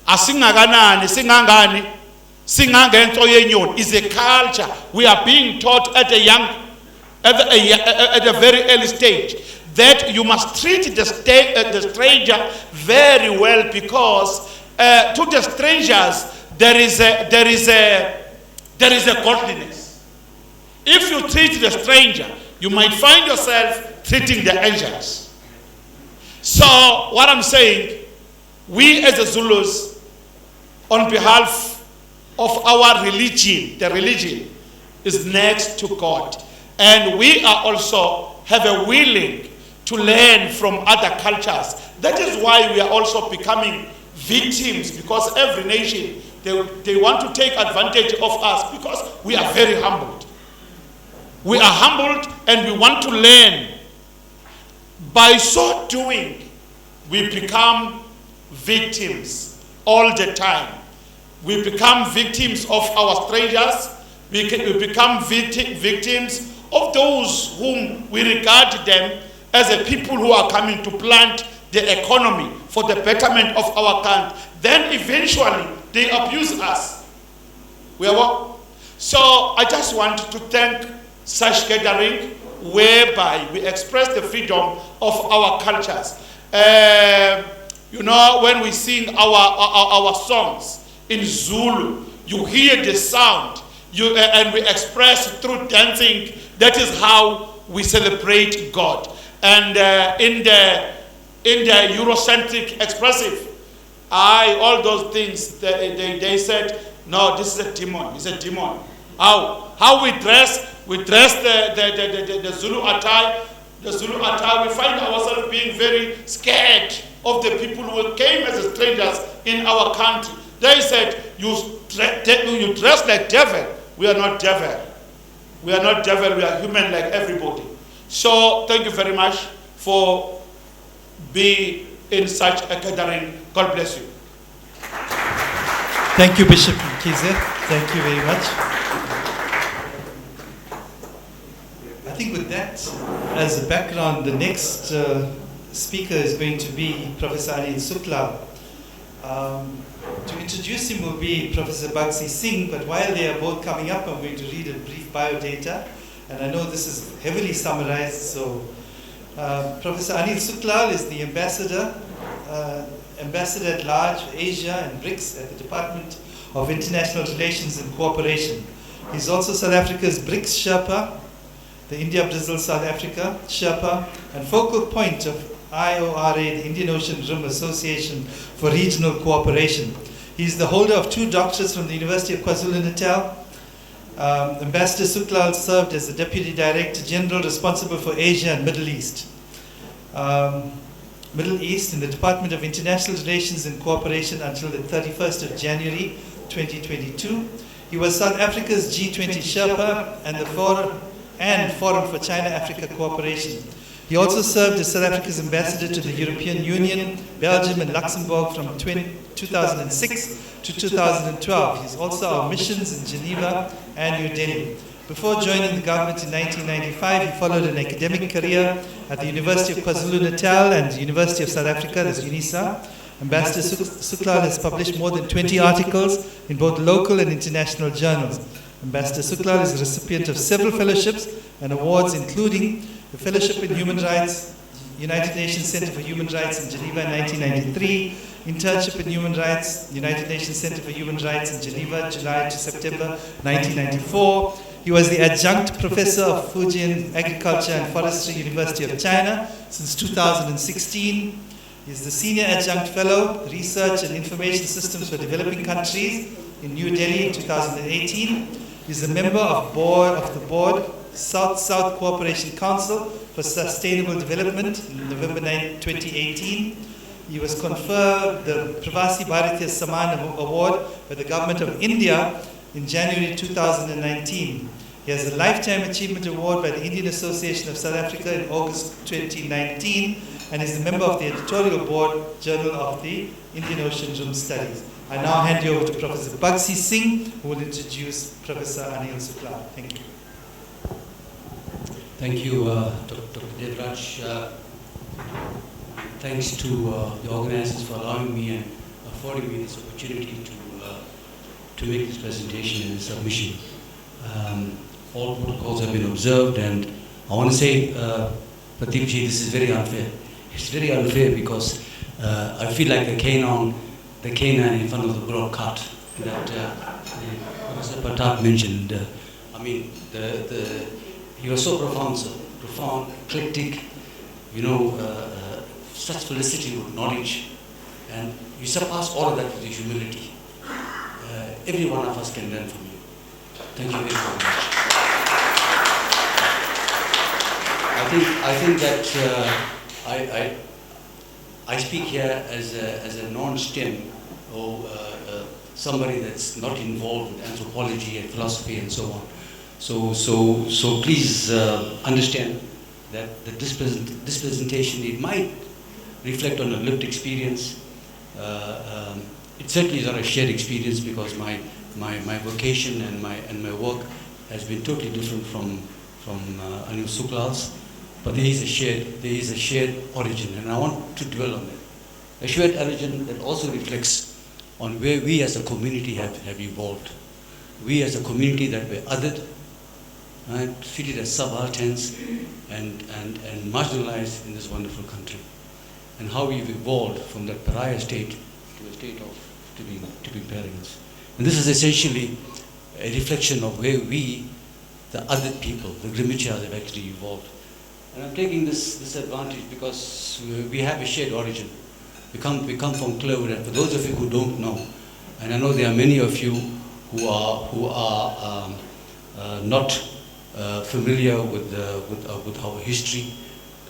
asingakanani, singangani, singangento yenyoni, is a culture. We are being taught at a very early stage that you must treat the stranger very well, because to the strangers there is a godliness. If you treat the stranger, you might find yourself treating the angels. So what I'm saying, we as the Zulus, on behalf of our religion, the religion is next to God. And we are also have a willing to learn from other cultures. That is why we are also becoming victims, because every nation, they want to take advantage of us because we are very humbled. We are humbled and we want to learn. By so doing, we become victims all the time. We become victims of our strangers. We become victims of those whom we regard them as a people who are coming to plant the economy for the betterment of our country. Then eventually they abuse us. So I just want to thank such gathering whereby we express the freedom of our cultures. When we sing our songs in Zulu, you hear the sound, and we express through dancing. That is how we celebrate God. And in the Eurocentric expressive, all those things, they said, no, this is a demon. It's a demon. How we dress the Zulu attire. The Zulu attire, we find ourselves being very scared of the people who came as strangers in our country. They said, you dress like devil. We are not devil. We are not devil. We are human like everybody. So thank you very much for being in such a gathering. God bless you. Thank you, Bishop Kize. Thank you very much. I think with that as a background, the next speaker is going to be Professor Anil Sooklal. To introduce him will be Professor Bagsi Singh, but while they are both coming up, I'm going to read a brief biodata. And I know this is heavily summarized, so Professor Anil Sooklal is the Ambassador at Large for Asia and BRICS at the Department of International Relations and Cooperation. He's also South Africa's BRICS Sherpa, the India-Brazil-South Africa Sherpa, and focal point of IORA, the Indian Ocean Rim Association for Regional Cooperation. He's the holder of 2 doctorates from the University of KwaZulu-Natal. Ambassador Sooklal served as the Deputy Director General responsible for Asia and Middle East. In the Department of International Relations and Cooperation until the 31st of January 2022. He was South Africa's G20 Sherpa and the Forum for China-Africa Cooperation. He also served as South Africa's ambassador to the European Union, Belgium and Luxembourg from 2006 to 2012. He's also our missions in Geneva and New Delhi. Before joining the government in 1995, he followed an academic career at the University of KwaZulu-Natal and the University of South Africa, as UNISA. Ambassador Sooklal has published more than 20 articles in both local and international journals. Ambassador Sooklal is a recipient of several fellowships and awards, including the Fellowship in Human Rights, United Nations Center for Human Rights in Geneva in 1993, internship in human rights, United Nations Center for Human Rights in Geneva, July to September 1994. He was the adjunct professor of Fujian Agriculture and Forestry, University of China since 2016. He is the senior adjunct fellow, Research and Information Systems for Developing Countries in New Delhi in 2018. He is a member of the board South-South Cooperation Council for Sustainable Development in November 2018. He was conferred the Pravasi Bharatiya Saman Award by the Government of India in January 2019. He has a Lifetime Achievement Award by the Indian Association of South Africa in August 2019 and is a member of the editorial board Journal of the Indian Ocean Rim Studies. I now hand you over to Professor Bagsi Singh, who will introduce Professor Anil Sooklal. Thank you. Thank you, Dr. Devraj. Thanks to the organizers for allowing me and affording me this opportunity to make this presentation and submission. All protocols have been observed, and I want to say, Pradeepji, this is very unfair. It's very unfair because I feel like the canine in front of the broad cart that Professor Pathak mentioned. He was so profound, eclectic, such felicity with knowledge, and you surpass all of that with your humility. Every one of us can learn from you. Thank you very, very much. I think that I speak here as a non-STEM or somebody that's not involved with anthropology and philosophy and so on. So please understand that this presentation, it might reflect on a lived experience. It certainly is not a shared experience because my vocation and my work has been totally different from Anil Sooklal's. But there is a shared origin, and I want to dwell on that. A shared origin that also reflects on where we as a community have evolved. We as a community that were othered, right, treated as subalterns and marginalized in this wonderful country. And how we've evolved from that pariah state to a state of to be parents. And this is essentially a reflection of where we, the other people, the Grimichas, have actually evolved. And I'm taking this advantage because we have a shared origin. We come from Clover, and for those of you who don't know, and I know there are many of you who are not familiar with our history.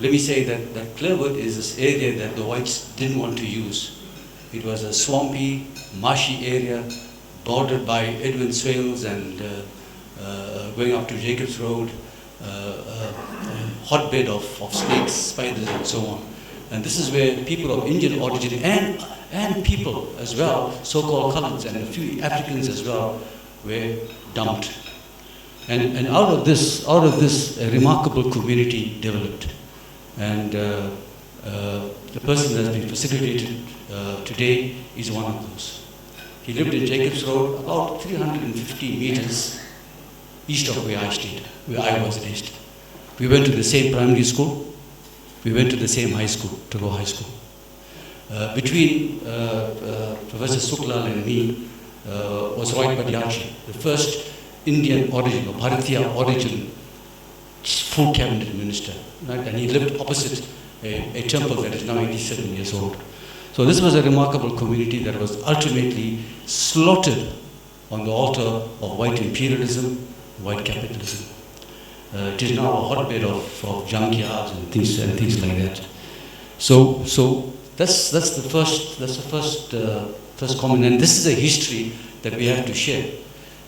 Let me say that Clover is this area that the whites didn't want to use. It was a swampy, marshy area bordered by Edwin Swales and going up to Jacobs Road, hotbed of snakes, spiders, and so on. And this is where people of Indian origin and people as well, so-called colors and a few Africans as well, were dumped. And out of this, a remarkable community developed. And the person that has been facilitated today is one of those. He lived in Jacobs Road, about 350 meters east of where I stayed, where I was raised. We went to the same primary school. We went to the same high school, Togo High School. Between Professor Sooklal and me was Roy Padyachi, the first Indian origin or Bharatiya origin full cabinet minister. Right? And he lived opposite a temple that is now 87 years old. So this was a remarkable community that was ultimately slaughtered on the altar of white imperialism, white capitalism. It is now a hotbed of junkyards and things like that. So that's the first comment, and this is a history that we have to share,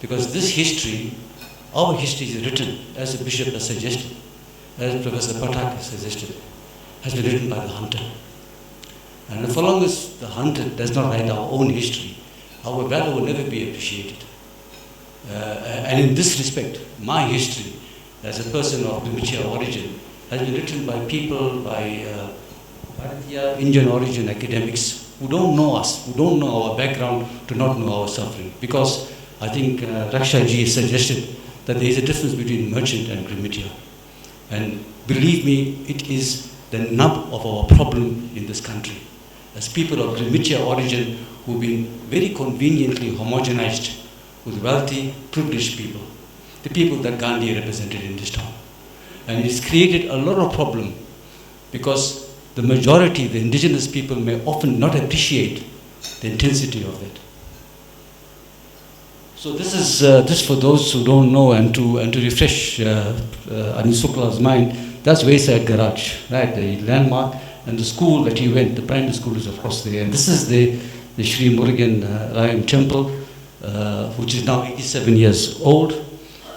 because this history, our history is written, as the bishop has suggested, as Professor Pathak has suggested, has been written by the hunter. And so long as the hunter does not write our own history, our value will never be appreciated. And in this respect, my history, as a person of Grimichia origin, has been written by people, by Indian origin academics who don't know us, who don't know our background, to not know our suffering. Because I think Rakshaji suggested that there is a difference between merchant and Grimichia. And believe me, it is the nub of our problem in this country. as people of Grimitia origin who've been very conveniently homogenized with wealthy, privileged people, the people that Gandhi represented in this town. And it's created a lot of problem because the majority, the indigenous people, may often not appreciate the intensity of it. So this is this for those who don't know, and to refresh Anil Sooklal's mind. That's Wayside Garage, right? The landmark, and the school that he went, the primary school, is of course there. And this is the Sri Murugan Ryan Temple, which is now 87 years old.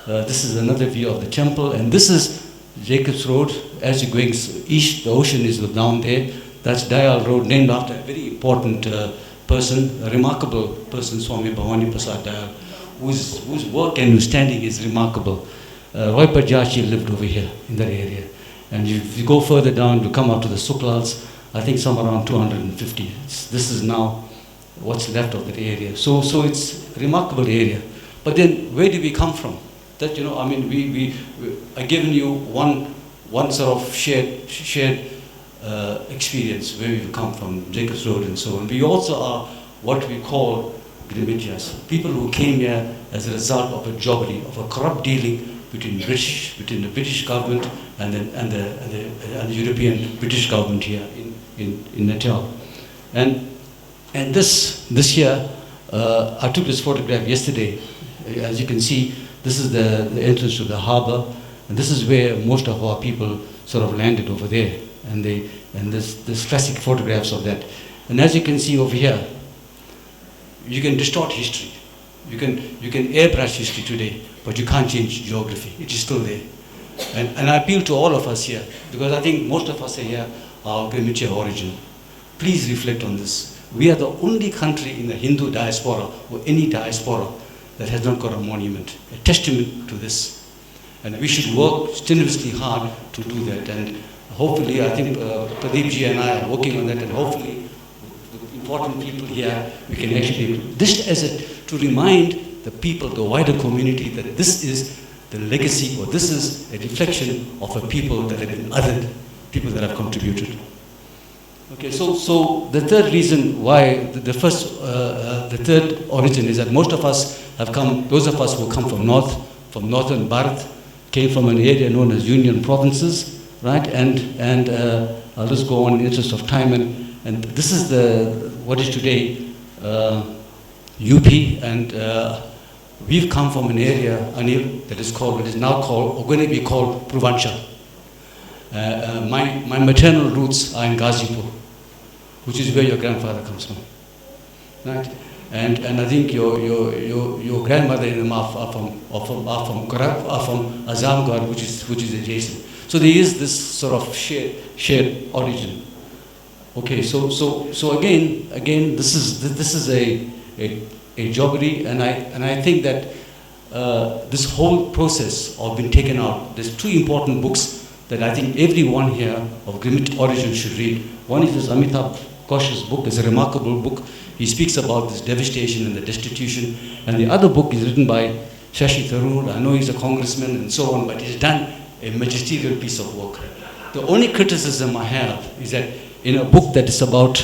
This is another view of the temple, and this is Jacob's Road. As you're going east, the ocean is down there. That's Dayal Road, named after a very important person, a remarkable person, Swami Bhavani Prasad Dayal, whose work and whose standing is remarkable. Roy Pajachi lived over here in that area. And if you go further down, you come up to the Sooklals, I think somewhere around 250. This is now what's left of that area. So it's a remarkable area. But then where do we come from? That, you know, I mean, we I've given you one sort of shared experience where we've come from, Jacob's Road and so on. We also are what we call Grimitias, people who came here as a result of a jobbery, of a corrupt dealing between the British government and the European British government here in Natal. And this year, I took this photograph yesterday. As you can see, this is the entrance to the harbour, and this is where most of our people sort of landed over there. And there's classic photographs of that. And as you can see over here, you can distort history. You can airbrush history today, but you can't change geography. It is still there. And I appeal to all of us here, because I think most of us are here are of Grimitia origin. Please reflect on this. We are the only country in the Hindu diaspora, or any diaspora, that has not got a monument, a testament to this. And we should work strenuously hard to do that. And hopefully, I think Pradeepji and I are working on that, and hopefully, the important people here, we can actually, this as to remind the people, the wider community, that this is the legacy, or this is a reflection of a people that have been othered, people that have contributed. Okay, so the third reason why, the third origin is that most of us have come, those of us who come from northern Bharat, came from an area known as Union Provinces, right? And I'll just go on in the interest of time. And this is what is today UP, and we've come from an area, Anil, that is now called, or going to be called Purvanchal. My maternal roots are in Ghazipur, which is where your grandfather comes from, right? And I think your grandmother and them are from Azamgarh, which is adjacent. So there is this sort of shared origin. Okay, so again, this is a jobbery, and I think that this whole process of being taken out. There's two important books that I think everyone here of Grimit origin should read. One is this Amitabh Ghosh's book. It's a remarkable book. He speaks about this devastation and the destitution. And the other book is written by Shashi Tharoor. I know he's a congressman and so on, but he's done a magisterial piece of work. The only criticism I have is that in a book that is about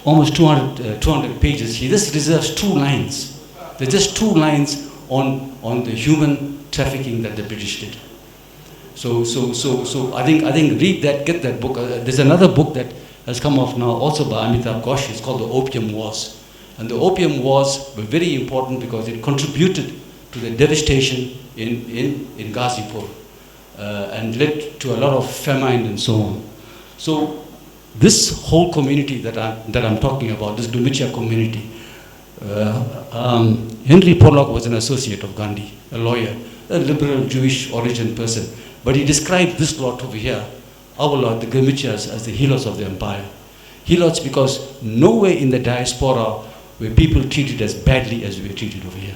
almost 200 pages, he just reserves 2 lines. There's just 2 lines on the human trafficking that the British did. So I think read that, get that book. There's another book that has come off now, also by Amitabh Ghosh. It's called The Opium Wars. And the Opium Wars were very important because it contributed to the devastation in Ghazipur and led to a lot of famine and so on. So this whole community that I'm talking about, this Grimitia community, Henry Pollock was an associate of Gandhi, a lawyer, a liberal Jewish origin person. But he described this lot over here, our lot, the Grimitias, as the helots of the empire. Helots because nowhere in the diaspora were people treated as badly as we were treated over here.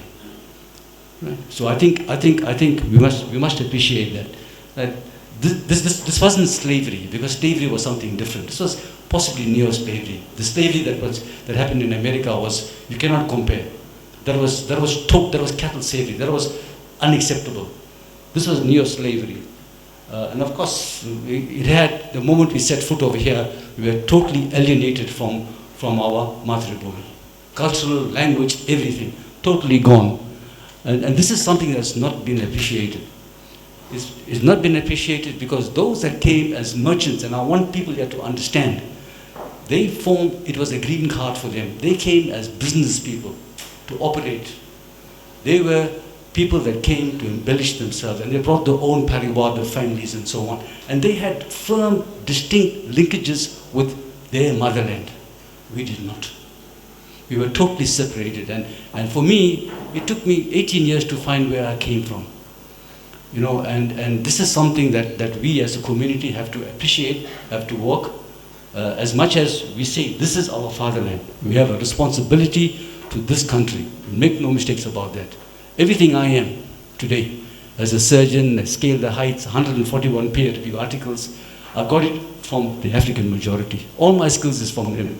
Right? So I think we must appreciate that this wasn't slavery, because slavery was something different. This was possibly neo-slavery. The slavery that happened in America was, you cannot compare. That was cattle slavery. That was unacceptable. This was neo-slavery. And of course, it had, the moment we set foot over here, we were totally alienated from our Mathribhumi. Cultural, language, everything, totally gone. And this is something that's not been appreciated. It's not been appreciated because those that came as merchants, and I want people here to understand, they formed, it was a green card for them. They came as business people to operate. They were people that came to embellish themselves, and they brought their own parivar, their families and so on. And they had firm, distinct linkages with their motherland. We did not. We were totally separated. And for me, it took me 18 years to find where I came from. You know, and this is something that we as a community have to appreciate, have to work. As much as we say, this is our fatherland. We have a responsibility to this country. Make no mistakes about that. Everything I am today, as a surgeon, I scaled the heights, 141 peer-reviewed articles. I got it from the African majority. All my skills is from them.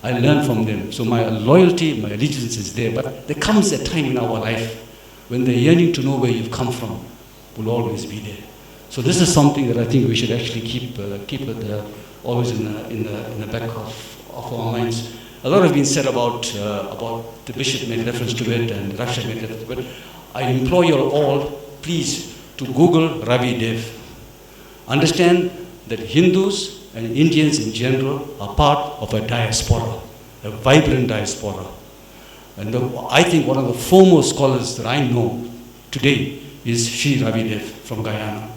I learned from them. So my loyalty, my allegiance is there. But there comes a time in our life when the yearning to know where you've come from will always be there. So this is something that I think we should actually keep always in the back of our minds. A lot has been said about the bishop made reference to it and Raksha made reference to it. I implore you all, please, to Google Ravi Dev. Understand that Hindus and Indians in general are part of a diaspora, a vibrant diaspora. And I think one of the foremost scholars that I know today is Sri Ravi Dev from Guyana.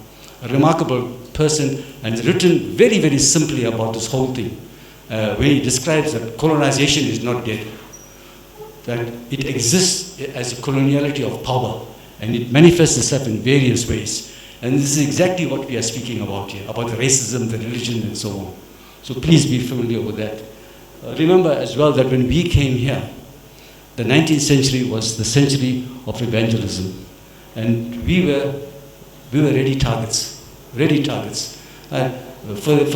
A remarkable person, and has written very, very simply about this whole thing. When he describes that colonization is not dead, that it exists as a coloniality of power, and it manifests itself in various ways. And this is exactly what we are speaking about here, about the racism, the religion, and so on. So please be familiar with that. Remember as well that when we came here, the 19th century was the century of evangelism. And we were ready targets, for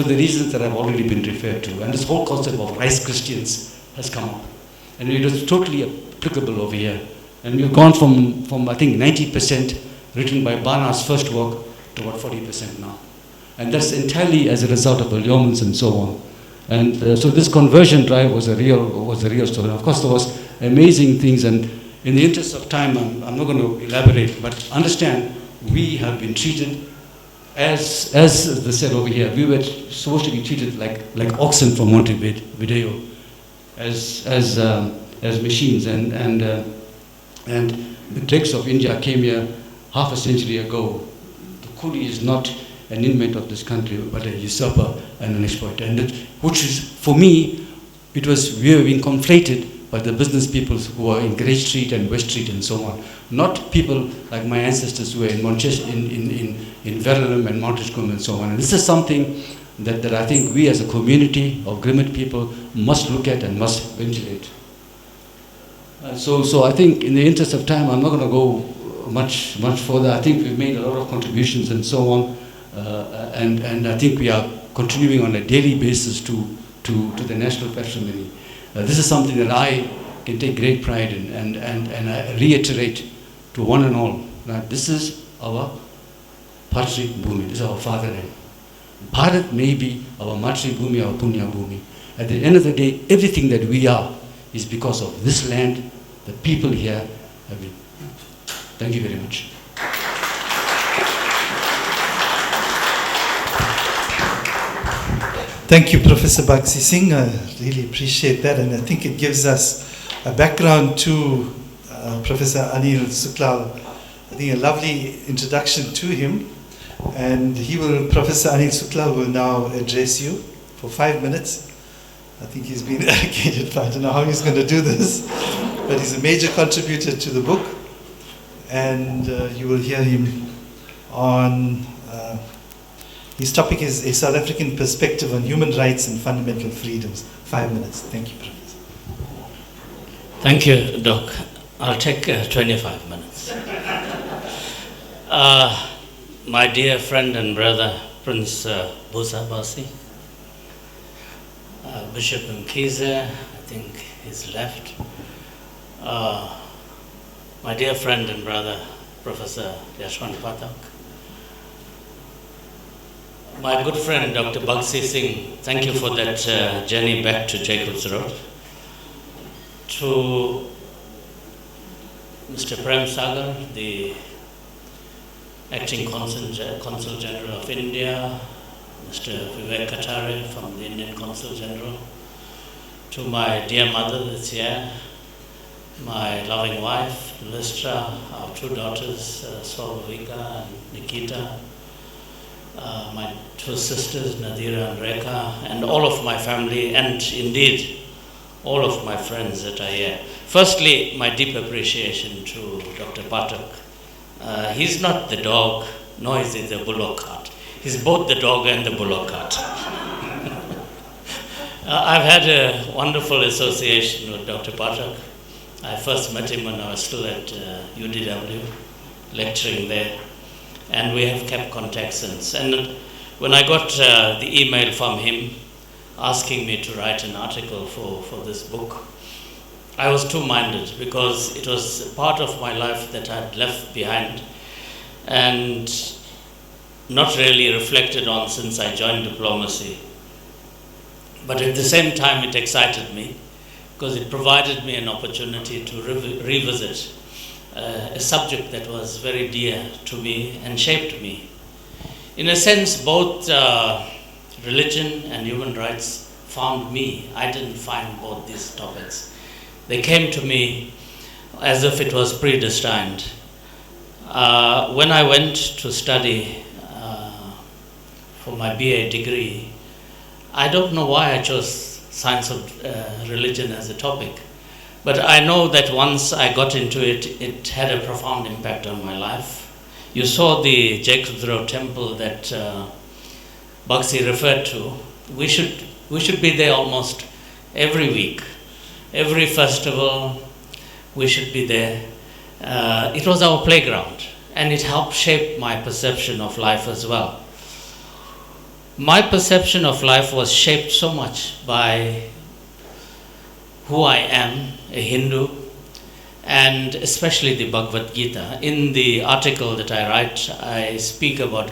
the reasons that have already been referred to. And this whole concept of rice Christians has come up. And it is totally applicable over here. And we've gone from I think 90% written by Bana's first work to about 40% now. And that's entirely as a result of the Yeomans and so on. And so this conversion drive was a real story. And of course, there was amazing things. And in the interest of time, I'm not going to elaborate, but understand we have been treated as they said over here, we were supposed to be treated like oxen from Montevideo, as machines. And the Greeks of India came here half a century ago. The coolie is not an inmate of this country, but a usurper and an exploiter. And which is, for me, we were being conflated by the business people who are in Grey Street and West Street and so on. Not people like my ancestors who were in Manchester, in Verulam and Montesquieu and so on. And this is something that I think we as a community of Grimmett people must look at and must ventilate. So I think in the interest of time, I'm not going to go much further. I think we've made a lot of contributions and so on. And I think we are continuing on a daily basis to the national patrimony. This is something that I can take great pride in, and I reiterate to one and all that this is our Patri Bhumi, this is our fatherland. Bharat may be our Matri Bhumi, our Punya Bhumi. At the end of the day, everything that we are is because of this land, the people here have been. Thank you very much. Thank you, Professor Bagsi Singh. I really appreciate that, and I think it gives us a background to Professor Anil Sooklal. I think a lovely introduction to him, and Professor Anil Sooklal will now address you for 5 minutes. I think he's been allocated, I don't know how he's going to do this, but he's a major contributor to the book, and you will hear him on his topic is a South African perspective on human rights and fundamental freedoms. 5 minutes. Thank you, Professor. Thank you, Doc. I'll take 25 minutes. My dear friend and brother, Prince Busa Basi, Bishop Mkize, I think he's left. My dear friend and brother, Professor Yashwant Pathak, My good friend Dr. Bagsi Singh, thank you for that journey back to Jacob's Road. To Mr. Prem Sagar, the Acting Consul General of India, Mr. Vivek Katare from the Indian Consul General, to my dear mother that's here, my loving wife, Listra, our two daughters, Swabhavika and Nikita, my two sisters, Nadira and Rekha, and all of my family, and indeed all of my friends that are here. Firstly, my deep appreciation to Dr. Pathak. He's not the dog, nor is he the bullock cart. He's both the dog and the bullock cart. I've had a wonderful association with Dr. Pathak. I first met him when I was still at UDW, lecturing there, and we have kept contact since. And when I got the email from him asking me to write an article for this book, I was two-minded because it was part of my life that I had left behind and not really reflected on since I joined diplomacy. But at the same time, it excited me because it provided me an opportunity to revisit a subject that was very dear to me and shaped me. In a sense, both religion and human rights found me. I didn't find both these topics. They came to me as if it was predestined. When I went to study for my BA degree, I don't know why I chose science of religion as a topic, but I know that once I got into it, it had a profound impact on my life. You saw the Jacob's Road temple that Bagsi referred to. We should be there almost every week. Every festival, we should be there. It was our playground, and it helped shape my perception of life as well. My perception of life was shaped so much by who I am, a Hindu, and especially the Bhagavad Gita. In the article that I write, I speak about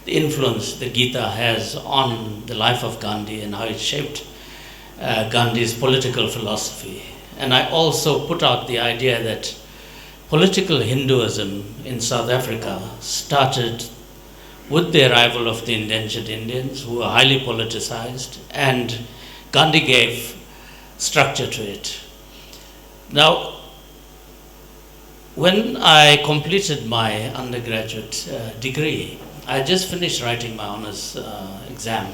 the influence the Gita has on the life of Gandhi and how it shaped Gandhi's political philosophy. And I also put out the idea that political Hinduism in South Africa started with the arrival of the indentured Indians, who were highly politicized, and Gandhi gave structure to it. Now, when I completed my undergraduate degree, I just finished writing my honors exam,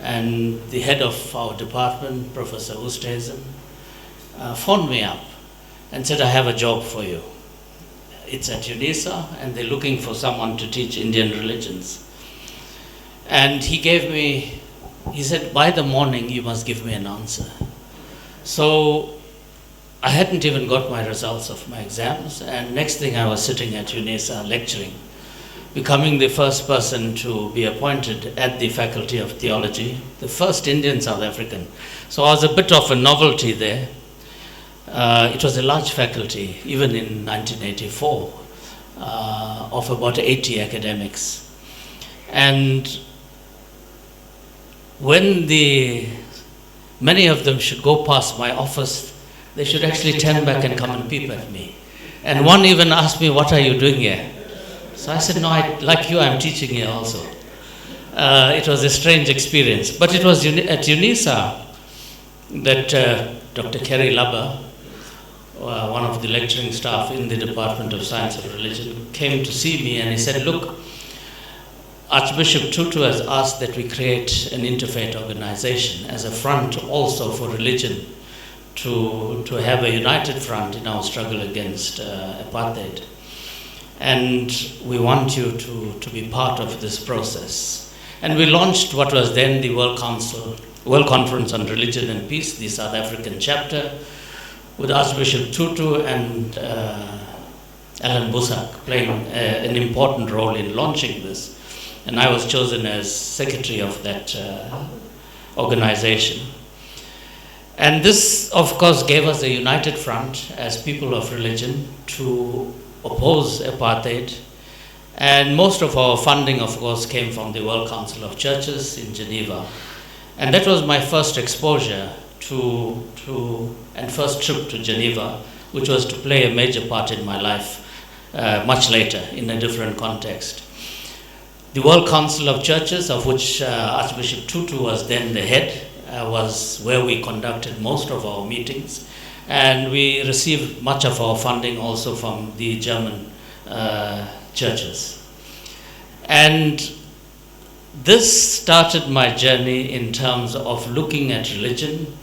and the head of our department, Professor Oosthuizen, phoned me up and said, I have a job for you. It's at Unisa, and they're looking for someone to teach Indian religions. And he said, by the morning you must give me an answer. So I hadn't even got my results of my exams, and next thing I was sitting at Unisa lecturing, becoming the first person to be appointed at the Faculty of Theology, the first Indian South African. So I was a bit of a novelty there. It was a large faculty, even in 1984, of about 80 academics. And when many of them should go past my office, they should actually turn back and come and peep at me. And one even asked me, what are you doing here? So I said, no, like you, I'm teaching here also. It was a strange experience. But it was at Unisa that Dr. Kerry Labba, one of the lecturing staff in the Department of Science of Religion, came to see me, and he said, look, Archbishop Tutu has asked that we create an interfaith organization as a front also for religion to have a united front in our struggle against apartheid. And we want you to be part of this process. And we launched what was then the World Conference on Religion and Peace, the South African chapter, with Archbishop Tutu and Alan Busak playing an important role in launching this. And I was chosen as secretary of that organization. And this, of course, gave us a united front as people of religion to oppose apartheid And most of our funding, of course, came from the World Council of Churches in Geneva. And that was my first exposure and first trip to Geneva, which was to play a major part in my life much later in a different context. The World Council of Churches, of which Archbishop Tutu was then the head, was where we conducted most of our meetings. And we received much of our funding also from the German churches. And this started my journey in terms of looking at religion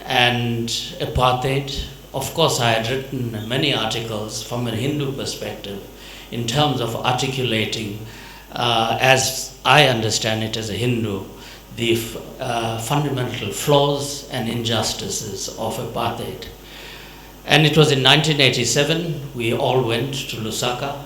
and apartheid. Of course, I had written many articles from a Hindu perspective in terms of articulating, as I understand it as a Hindu, the fundamental flaws and injustices of apartheid. And it was in 1987, we all went to Lusaka,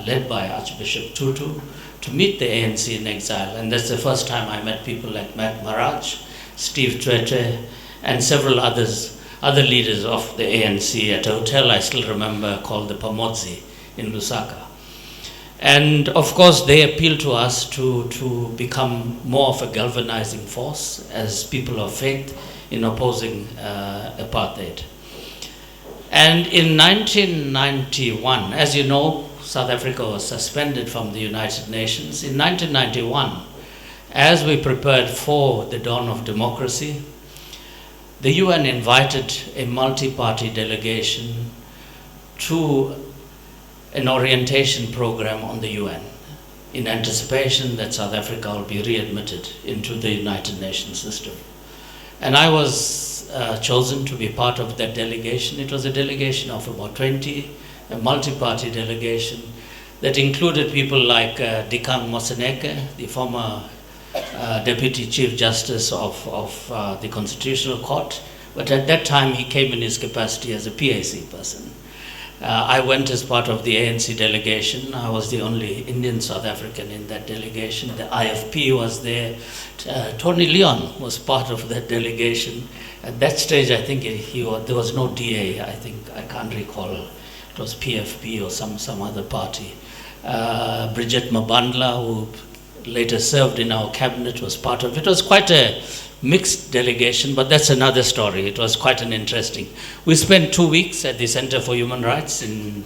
led by Archbishop Tutu, to meet the ANC in exile. And that's the first time I met people like Matt Maraj, Steve Twete, and several other leaders of the ANC at a hotel I still remember called the Pamodzi in Lusaka. And of course, they appealed to us to become more of a galvanizing force as people of faith in opposing apartheid. And in 1991, as you know, South Africa was suspended from the United Nations. In 1991, as we prepared for the dawn of democracy, the UN invited a multi-party delegation to an orientation program on the UN in anticipation that South Africa will be readmitted into the United Nations system. And I was chosen to be part of that delegation. It was a delegation of about 20, a multi-party delegation that included people like Dikang Moseneke, the former Deputy Chief Justice of the Constitutional Court, but at that time he came in his capacity as a PAC person. I went as part of the ANC delegation. I was the only Indian South African in that delegation. The IFP was there. Tony Leon was part of that delegation. At that stage, I think there was no DA. I can't recall. It was PFP or some other party. Bridget Mabandla, who later served in our cabinet, was part of it. It was quite a mixed delegation, but that's another story. It was quite an interesting. We spent 2 weeks at the Center for Human Rights in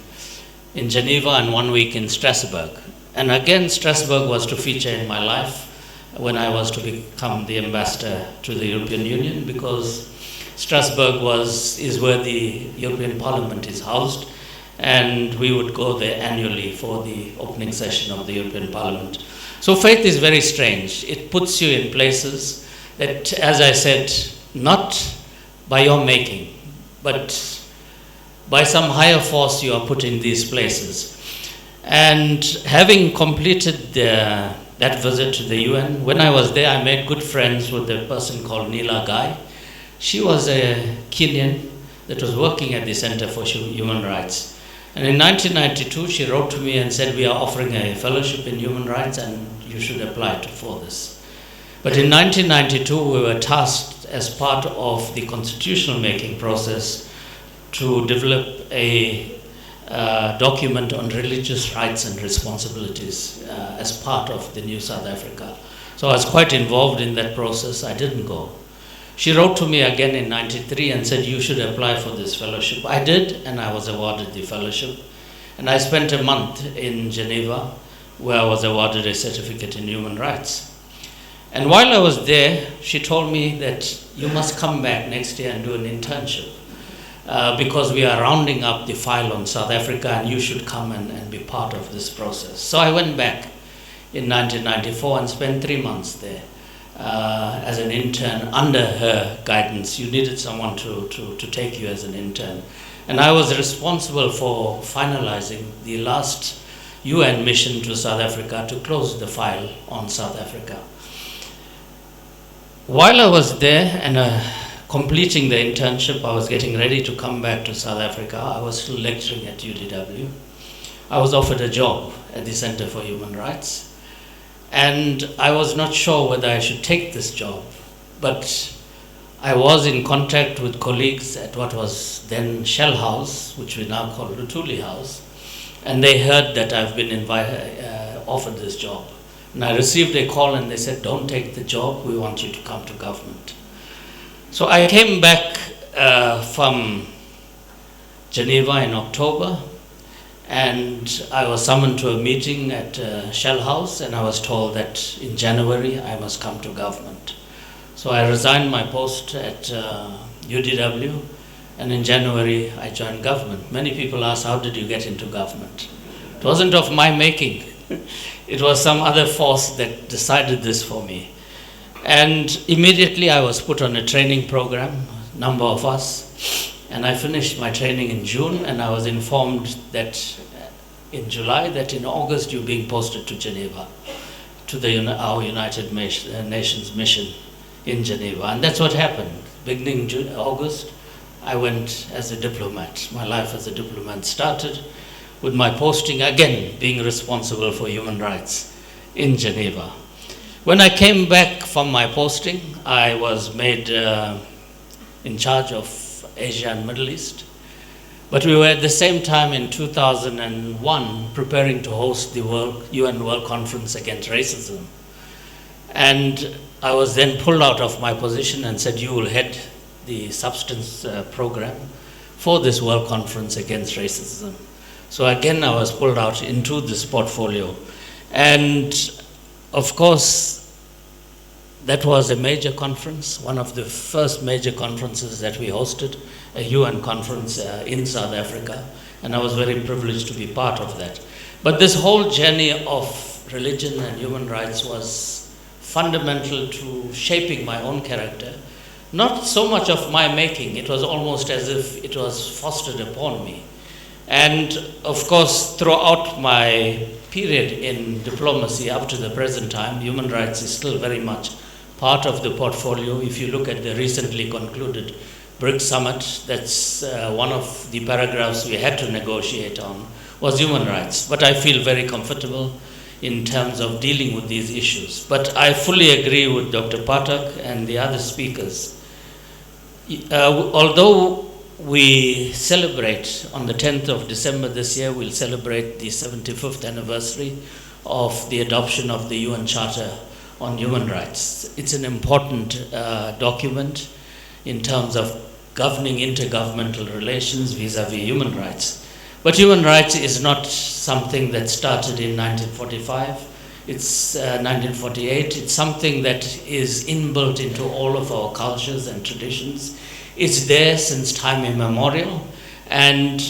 Geneva and 1 week in Strasbourg. And again, Strasbourg was to feature in my life when I was to become the ambassador to the European Union, because Strasbourg is where the European Parliament is housed, and we would go there annually for the opening session of the European Parliament. So faith is very strange. It puts you in places that, as I said, not by your making, but by some higher force you are put in these places. And having completed that visit to the UN, when I was there, I made good friends with a person called Neela Gai. She was a Kenyan that was working at the Center for Human Rights. And in 1992, she wrote to me and said, we are offering a fellowship in human rights and you should apply for this. But in 1992, we were tasked as part of the constitutional making process to develop a document on religious rights and responsibilities as part of the new South Africa. So I was quite involved in that process. I didn't go. She wrote to me again in 93 and said, you should apply for this fellowship. I did, and I was awarded the fellowship. And I spent a month in Geneva, where I was awarded a certificate in human rights. And while I was there, she told me that you must come back next year and do an internship because we are rounding up the file on South Africa and you should come and be part of this process. So I went back in 1994 and spent 3 months there as an intern under her guidance. You needed someone to take you as an intern. And I was responsible for finalizing the last UN mission to South Africa to close the file on South Africa. While I was there and completing the internship, I was getting ready to come back to South Africa. I was still lecturing at UDW. I was offered a job at the Center for Human Rights. And I was not sure whether I should take this job. But I was in contact with colleagues at what was then Shell House, which we now call Lutuli House. and they heard that I've been offered this job. And I received a call and they said, don't take the job, we want you to come to government. So I came back from Geneva in October, and I was summoned to a meeting at Shell House, and I was told that in January I must come to government. So I resigned my post at UDW, and in January I joined government. Many people ask, how did you get into government? It wasn't of my making. It was some other force that decided this for me. And immediately I was put on a training program, a number of us, and I finished my training in June, and I was informed that in July, that in August you're being posted to Geneva, to our United Nations mission in Geneva. And that's what happened. Beginning August, I went as a diplomat. My life as a diplomat started with my posting, again, being responsible for human rights in Geneva. When I came back from my posting, I was made in charge of Asia and Middle East. But we were at the same time in 2001 preparing to host the UN World Conference Against Racism. And I was then pulled out of my position and said, you will head the substance program for this World Conference Against Racism. So again, I was pulled out into this portfolio. And of course, that was a major conference, one of the first major conferences that we hosted, a UN conference in South Africa, and I was very privileged to be part of that. But this whole journey of religion and human rights was fundamental to shaping my own character. Not so much of my making, it was almost as if it was fostered upon me. And of course, throughout my period in diplomacy up to the present time, human rights is still very much part of the portfolio. If you look at the recently concluded BRICS summit, that's one of the paragraphs we had to negotiate on was human rights. But I feel very comfortable in terms of dealing with these issues. But I fully agree with Dr. Pathak and the other speakers. Although we celebrate on the 10th of December this year, we'll celebrate the 75th anniversary of the adoption of the UN Charter on Human Rights. It's an important document in terms of governing intergovernmental relations vis-a-vis human rights. But human rights is not something that started in 1945. It's 1948. It's something that is inbuilt into all of our cultures and traditions. It's there since time immemorial, and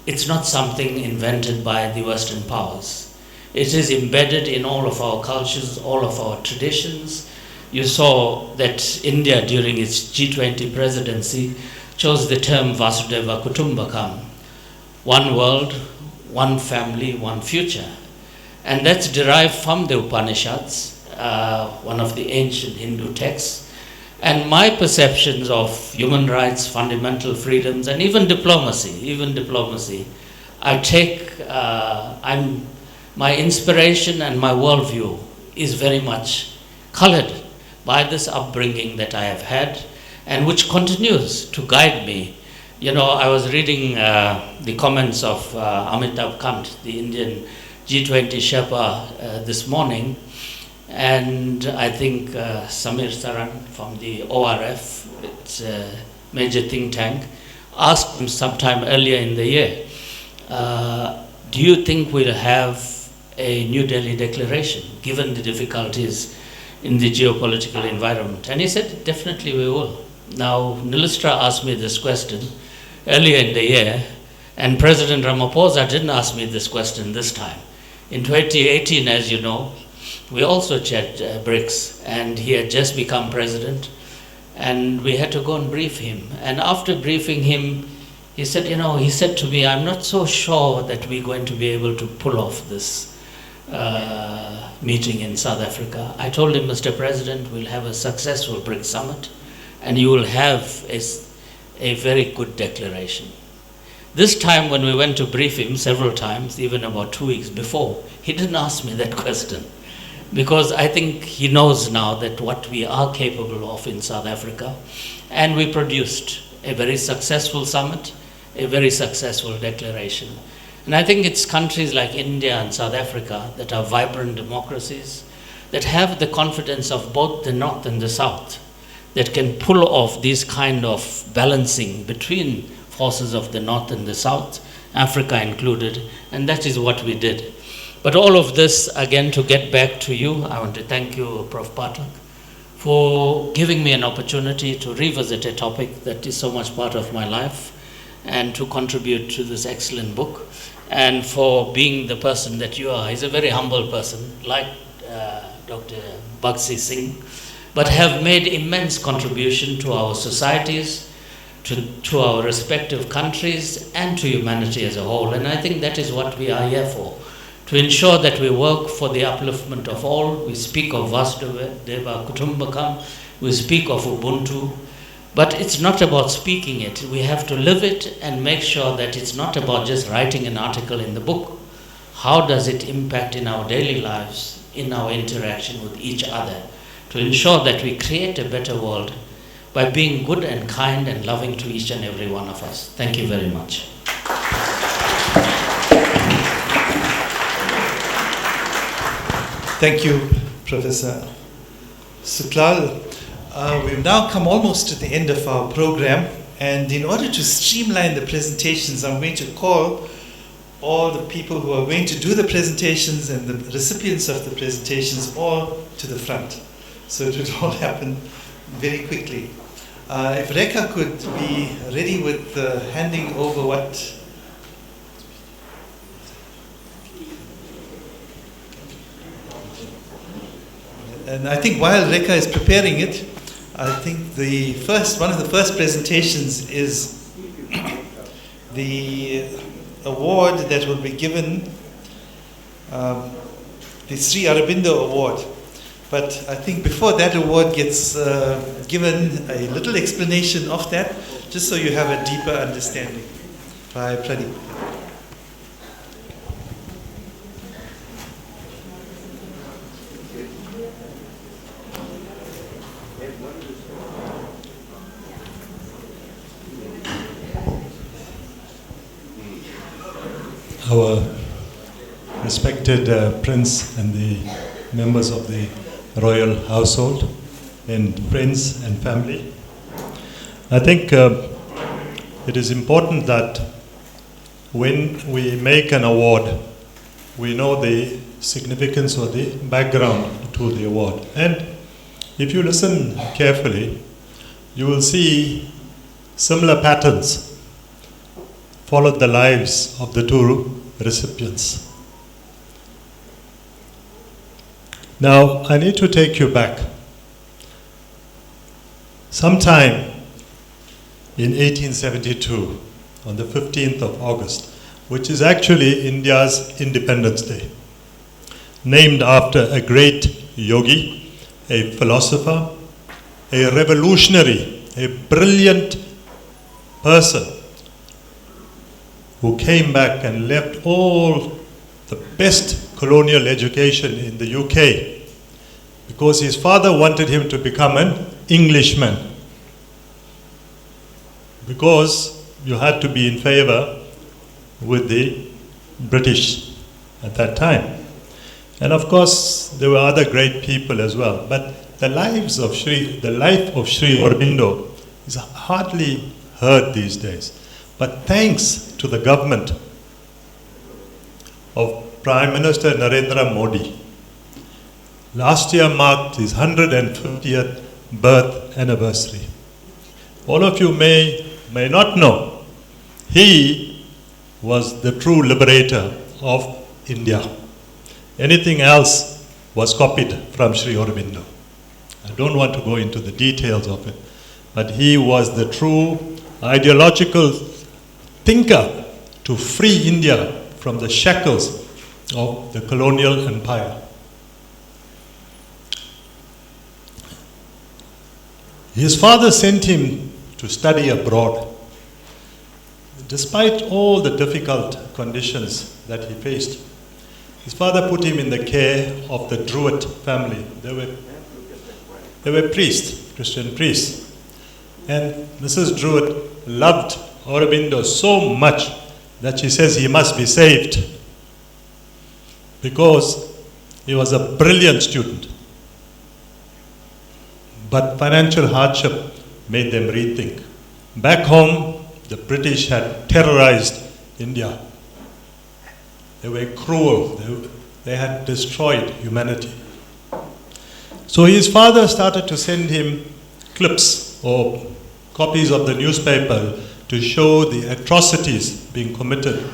it's not something invented by the Western powers. It is embedded in all of our cultures, all of our traditions. You saw that India during its G20 presidency chose the term Vasudeva Kutumbakam, one world, one family, one future. And that's derived from the Upanishads, one of the ancient Hindu texts. And my perceptions of human rights, fundamental freedoms, and even diplomacy, I take, my inspiration and my worldview is very much colored by this upbringing that I have had, and which continues to guide me. You know, I was reading the comments of Amitabh Kant, the Indian G20 Sherpa, this morning, and I think Samir Saran from the ORF, it's a major think tank, asked him sometime earlier in the year, do you think we'll have a New Delhi declaration, given the difficulties in the geopolitical environment? And he said, definitely we will. Now, Nilistra asked me this question earlier in the year, and President Ramaphosa didn't ask me this question this time. In 2018, as you know, we also chaired BRICS, and he had just become president, and we had to go and brief him. And after briefing him, he said, he said to me, I'm not so sure that we're going to be able to pull off this meeting in South Africa. I told him, Mr. President, we'll have a successful BRICS summit, and you will have a very good declaration. This time when we went to brief him several times, even about 2 weeks before, he didn't ask me that question, because I think he knows now that what we are capable of in South Africa, and we produced a very successful summit, a very successful declaration. And I think it's countries like India and South Africa that are vibrant democracies, that have the confidence of both the North and the South, that can pull off these kind of balancing between forces of the North and the South, Africa included, and that is what we did. But all of this, again, to get back to you, I want to thank you, Prof. Pathak, for giving me an opportunity to revisit a topic that is so much part of my life and to contribute to this excellent book, and for being the person that you are. He's a very humble person, like Dr. Bagsi Singh, but have made immense contribution to our societies, to our respective countries, and to humanity as a whole. And I think that is what we are here for, to ensure that we work for the upliftment of all. We speak of Vasudhaiva Kutumbakam, we speak of Ubuntu, but it's not about speaking it. We have to live it and make sure that it's not about just writing an article in the book. How does it impact in our daily lives, in our interaction with each other, to ensure that we create a better world by being good and kind and loving to each and every one of us. Thank you very much. Thank you, Professor Sooklal. We've now come almost to the end of our program, and in order to streamline the presentations, I'm going to call all the people who are going to do the presentations and the recipients of the presentations all to the front. So it would all happen very quickly. If Rekha could be ready with handing over what... And I think while Rekha is preparing it, I think one of the first presentations is the award that will be given, the Sri Aurobindo Award. But I think before that award gets given, a little explanation of that, just so you have a deeper understanding by Pradeep. Our respected Prince and the members of the royal household and friends and family. I think it is important that when we make an award, we know the significance or the background to the award. And if you listen carefully, you will see similar patterns followed the lives of the two recipients. Now, I need to take you back. Sometime in 1872, on the 15th of August, which is actually India's Independence Day, named after a great yogi, a philosopher, a revolutionary, a brilliant person who came back and left all the best colonial education in the UK because his father wanted him to become an Englishman, because you had to be in favor with the British at that time. And of course there were other great people as well, but the life of Sri Aurobindo is hardly heard these days. But thanks to the government of Prime Minister Narendra Modi, last year marked his 150th birth anniversary. All of you may not know, he was the true liberator of India. Anything else was copied from Sri Aurobindo. I don't want to go into the details of it, but he was the true ideological thinker to free India from the shackles of the colonial empire. His father sent him to study abroad. Despite all the difficult conditions that he faced, his father put him in the care of the Druid family. They were priests, Christian priests. And Mrs. Druid loved Aurobindo so much that she says he must be saved because he was a brilliant student. But financial hardship made them rethink. Back home, the British had terrorized India. They were cruel. They had destroyed humanity. So his father started to send him clips or copies of the newspaper to show the atrocities being committed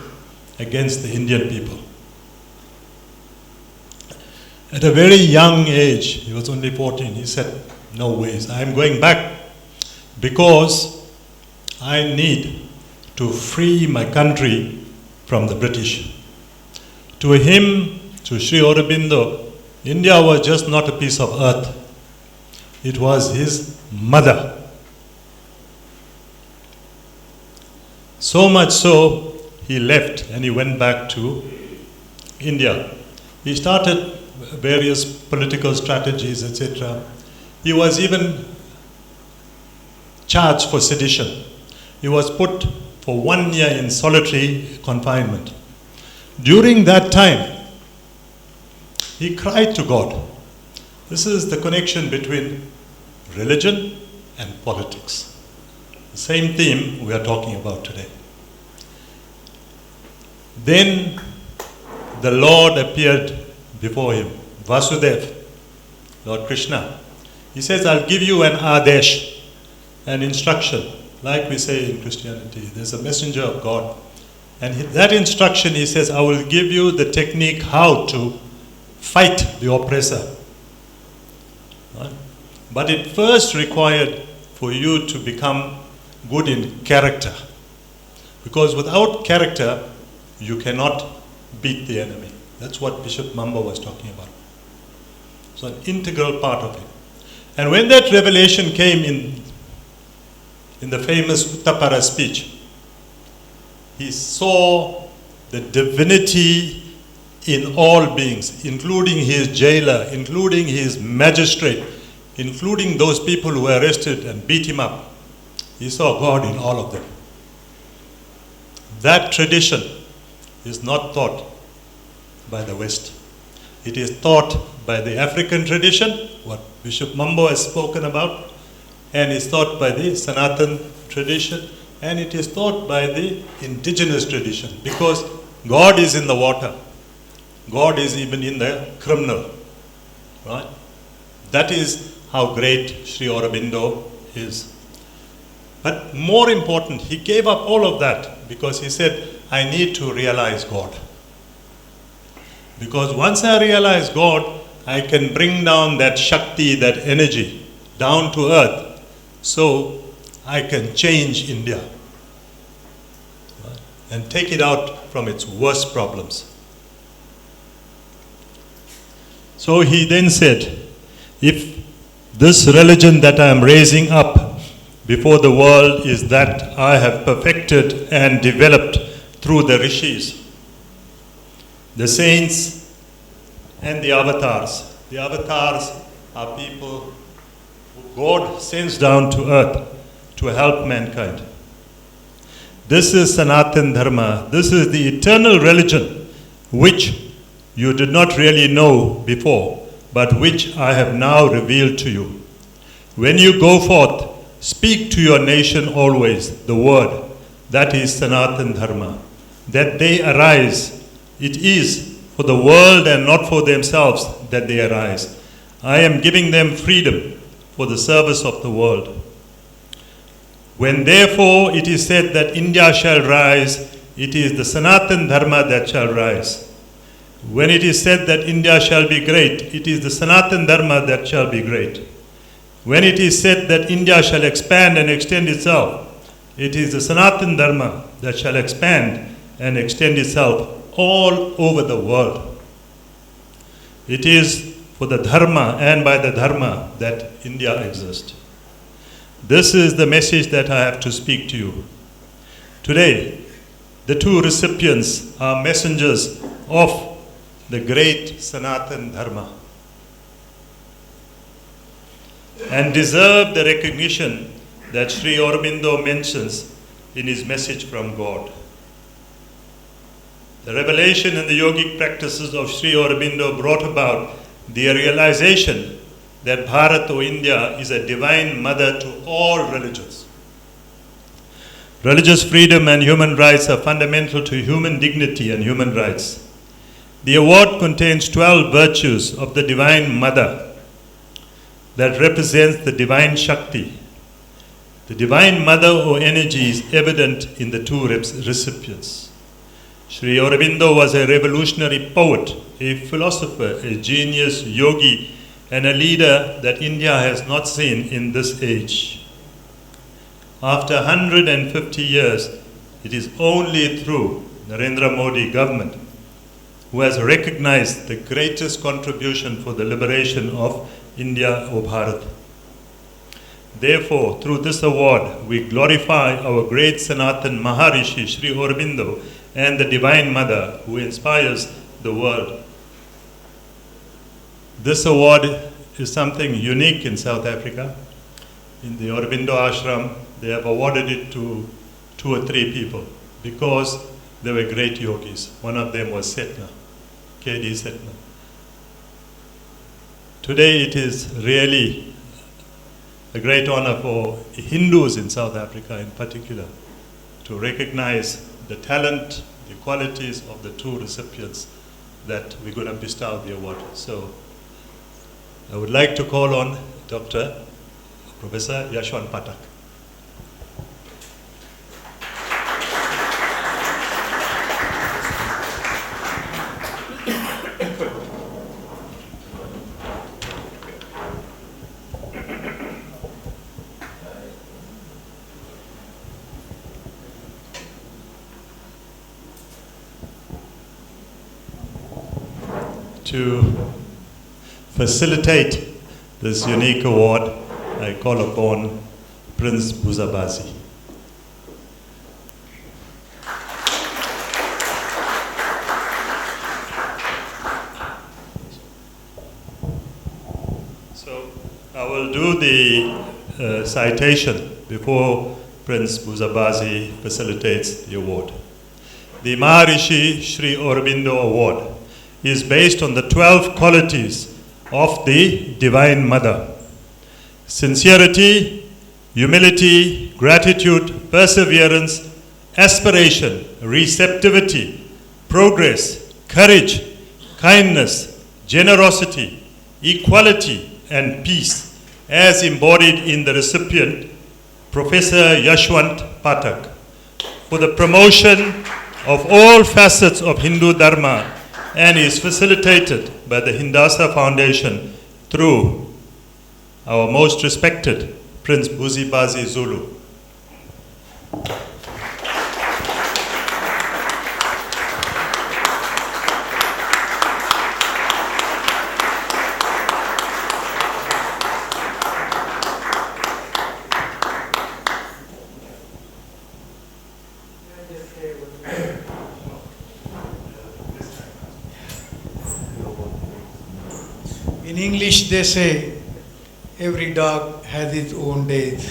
against the Indian people. At a very young age, he was only 14, he said, "No ways, I am going back because I need to free my country from the British." To him, to Sri Aurobindo, India was just not a piece of earth. It was his mother. So much so, he left and he went back to India. He started various political strategies, etc. He was even charged for sedition. He was put for 1 year in solitary confinement. During that time, he cried to God. This is the connection between religion and politics. The same theme we are talking about today. Then the Lord appeared before him, Vasudev, Lord Krishna. He says, "I'll give you an adesh, an instruction." Like we say in Christianity, there's a messenger of God. And that instruction, he says, "I will give you the technique how to fight the oppressor." Right? But it first required for you to become good in character. Because without character, you cannot beat the enemy. That's what Bishop Mamba was talking about. So an integral part of it. And when that revelation came in the famous Uttapara speech, he saw the divinity in all beings, including his jailer, including his magistrate, including those people who were arrested and beat him up. He saw God in all of them. That tradition is not taught by the West. It is taught by the African tradition, what Bishop Mambo has spoken about, and is taught by the Sanatan tradition, and it is taught by the indigenous tradition, because God is in the water. God is even in the criminal. Right? That is how great Sri Aurobindo is. But more important, he gave up all of that because he said, "I need to realize God. Because once I realize God, I can bring down that Shakti, that energy, down to earth, so I can change India. Right? And take it out from its worst problems." So he then said, "If this religion that I am raising up before the world is that I have perfected and developed through the rishis, the saints and the avatars." The avatars are people who God sends down to earth to help mankind. This is Sanatan Dharma. This is the eternal religion which you did not really know before, but which I have now revealed to you. When you go forth, speak to your nation always the word, that is Sanatan Dharma, that they arise. It is for the world and not for themselves that they arise. I am giving them freedom for the service of the world. When therefore it is said that India shall rise, it is the Sanatan Dharma that shall rise. When it is said that India shall be great, it is the Sanatan Dharma that shall be great. When it is said that India shall expand and extend itself, it is the Sanatan Dharma that shall expand and extend itself all over the world. It is for the Dharma and by the Dharma that India exists. This is the message that I have to speak to you. Today, the two recipients are messengers of the great Sanatan Dharma and deserve the recognition that Sri Aurobindo mentions in his message from God. The revelation and the yogic practices of Sri Aurobindo brought about the realization that Bharat or India is a divine mother to all religions. Religious freedom and human rights are fundamental to human dignity and human rights. The award contains 12 virtues of the Divine Mother that represents the Divine Shakti. The Divine Mother or energy is evident in the two recipients. Sri Aurobindo was a revolutionary poet, a philosopher, a genius, yogi, and a leader that India has not seen in this age. After 150 years, it is only through Narendra Modi government who has recognized the greatest contribution for the liberation of India or Bharat. Therefore, through this award, we glorify our great Sanatan Maharishi, Sri Aurobindo, and the Divine Mother who inspires the world. This award is something unique in South Africa. In the Aurobindo Ashram, they have awarded it to 2 or 3 people because they were great yogis. One of them was Setna, K.D. Setna. Today it is really a great honor for Hindus in South Africa in particular to recognize the talent, the qualities of the 2 recipients that we're going to bestow the award. So I would like to call on Professor Yashwant Pathak. To facilitate this unique award, I call upon Prince Buzabazi. So I will do the citation before Prince Buzabazi facilitates the award. The Maharishi Sri Aurobindo Award is based on the 12 qualities of the Divine Mother: sincerity, humility, gratitude, perseverance, aspiration, receptivity, progress, courage, kindness, generosity, equality, and peace, as embodied in the recipient, Professor Yashwant Pathak, for the promotion of all facets of Hindu Dharma, and is facilitated by the Hindasa Foundation through our most respected Prince Buzabazi Zulu. In English they say, every dog has its own days.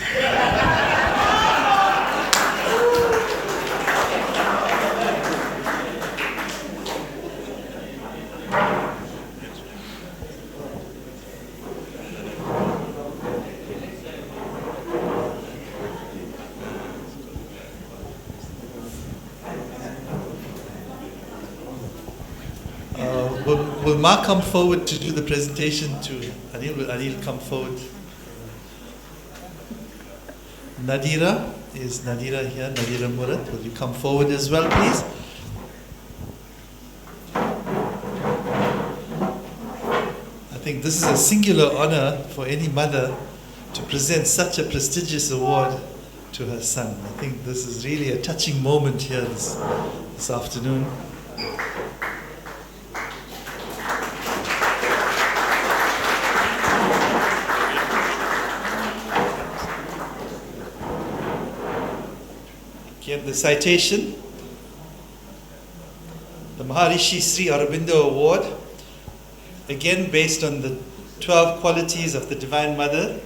Will Mark come forward to do the presentation to Anil? Will Anil come forward? Nadira, is Nadira here? Nadira Murad, will you come forward as well, please? I think this is a singular honor for any mother to present such a prestigious award to her son. I think this is really a touching moment here this afternoon. Again, the citation, the Maharishi Sri Aurobindo Award, again based on the 12 qualities of the Divine Mother,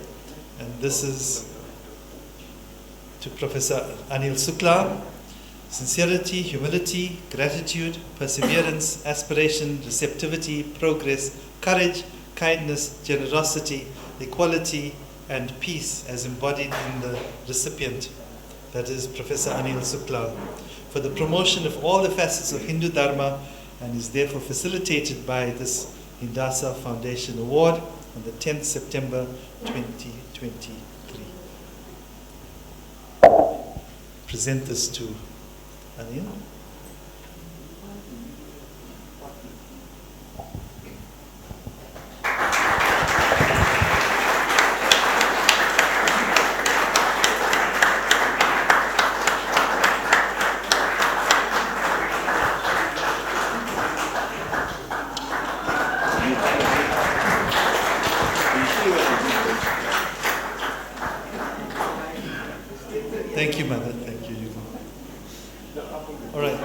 and this is to Professor Anil Sooklal. sincerity, humility, gratitude, perseverance, aspiration, receptivity, progress, courage, kindness, generosity, equality, and peace as embodied in the recipient, that is Professor Anil Sooklal, for the promotion of all the facets of Hindu Dharma, and is therefore facilitated by this Hindasa Foundation Award on the 10th September 2023. Present this to Anil. Thank you, Mother. Thank you. All right.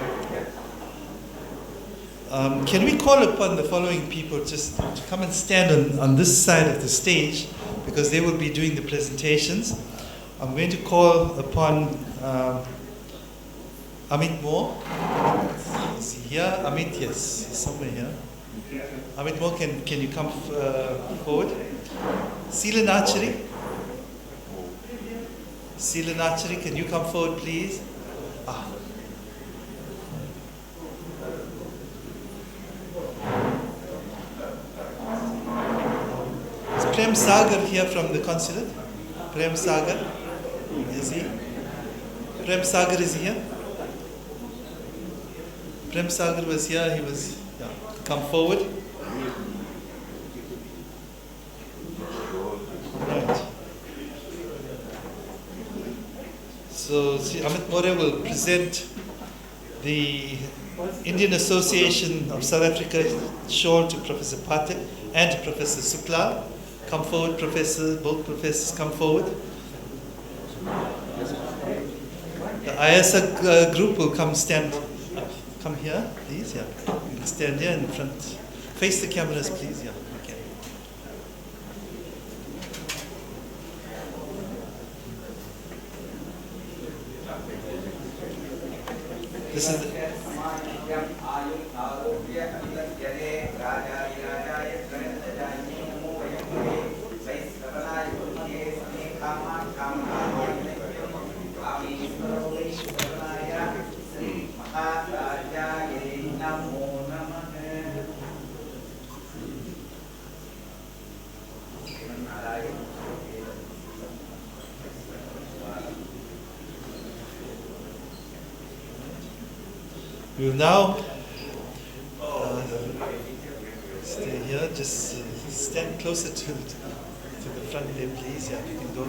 Can we call upon the following people just to come and stand on this side of the stage, because they will be doing the presentations. I'm going to call upon Amit Moore. Is he here? Amit, yes, he's somewhere here. Amit Moore, can you come forward? Seelan Archery. Seelan Archery, can you come forward, please? Is Prem Sagar here from the consulate? Prem Sagar? Is he? Prem Sagar is here? Prem Sagar was here, he was, yeah. Come forward. Right. So Amit More will present the Indian Association of South Africa shawl to Professor Pathak and to Professor Sooklal. Come forward, Professor. Both professors come forward. The ISA group will come stand. Come here, please. Yeah, you can stand here in front. Face the cameras, please. Yeah. Okay. This is. We will now stay here, just stand closer to the front there, please. Yeah, you can go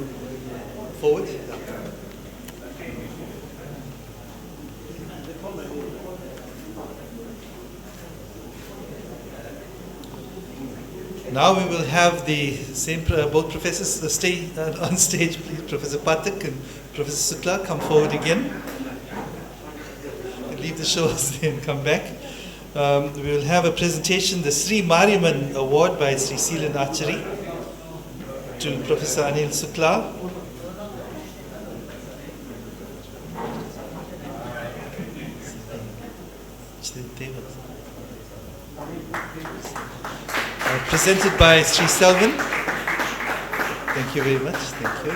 forward. Yeah. Now we will have the same, both professors stay on stage, please. Professor Pathak and Professor Sooklal, come forward again. Leave the shows and come back. We will have a presentation, the Sri Mariamman Award by Sri Seelan Archery to Professor Anil Sooklal. Presented by Sri Selvin. Thank you very much. Thank you.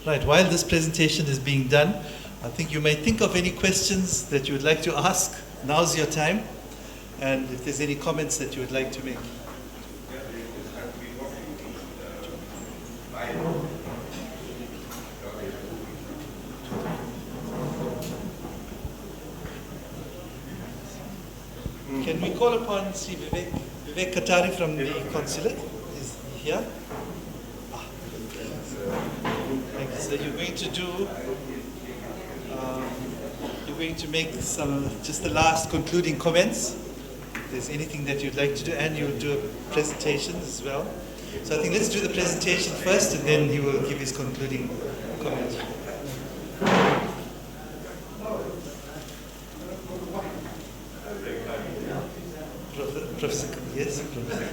Right, while this presentation is being done, I think you may think of any questions that you would like to ask. Now's your time. And if there's any comments that you would like to make. Can we call upon Sri Vivek Katari from the consulate? Is he here? So you're going to do, you're going to make just the last concluding comments. If there's anything that you'd like to do, and you'll do a presentation as well. So I think let's do the presentation first, and then he will give his concluding comments. Professor, yes, Professor.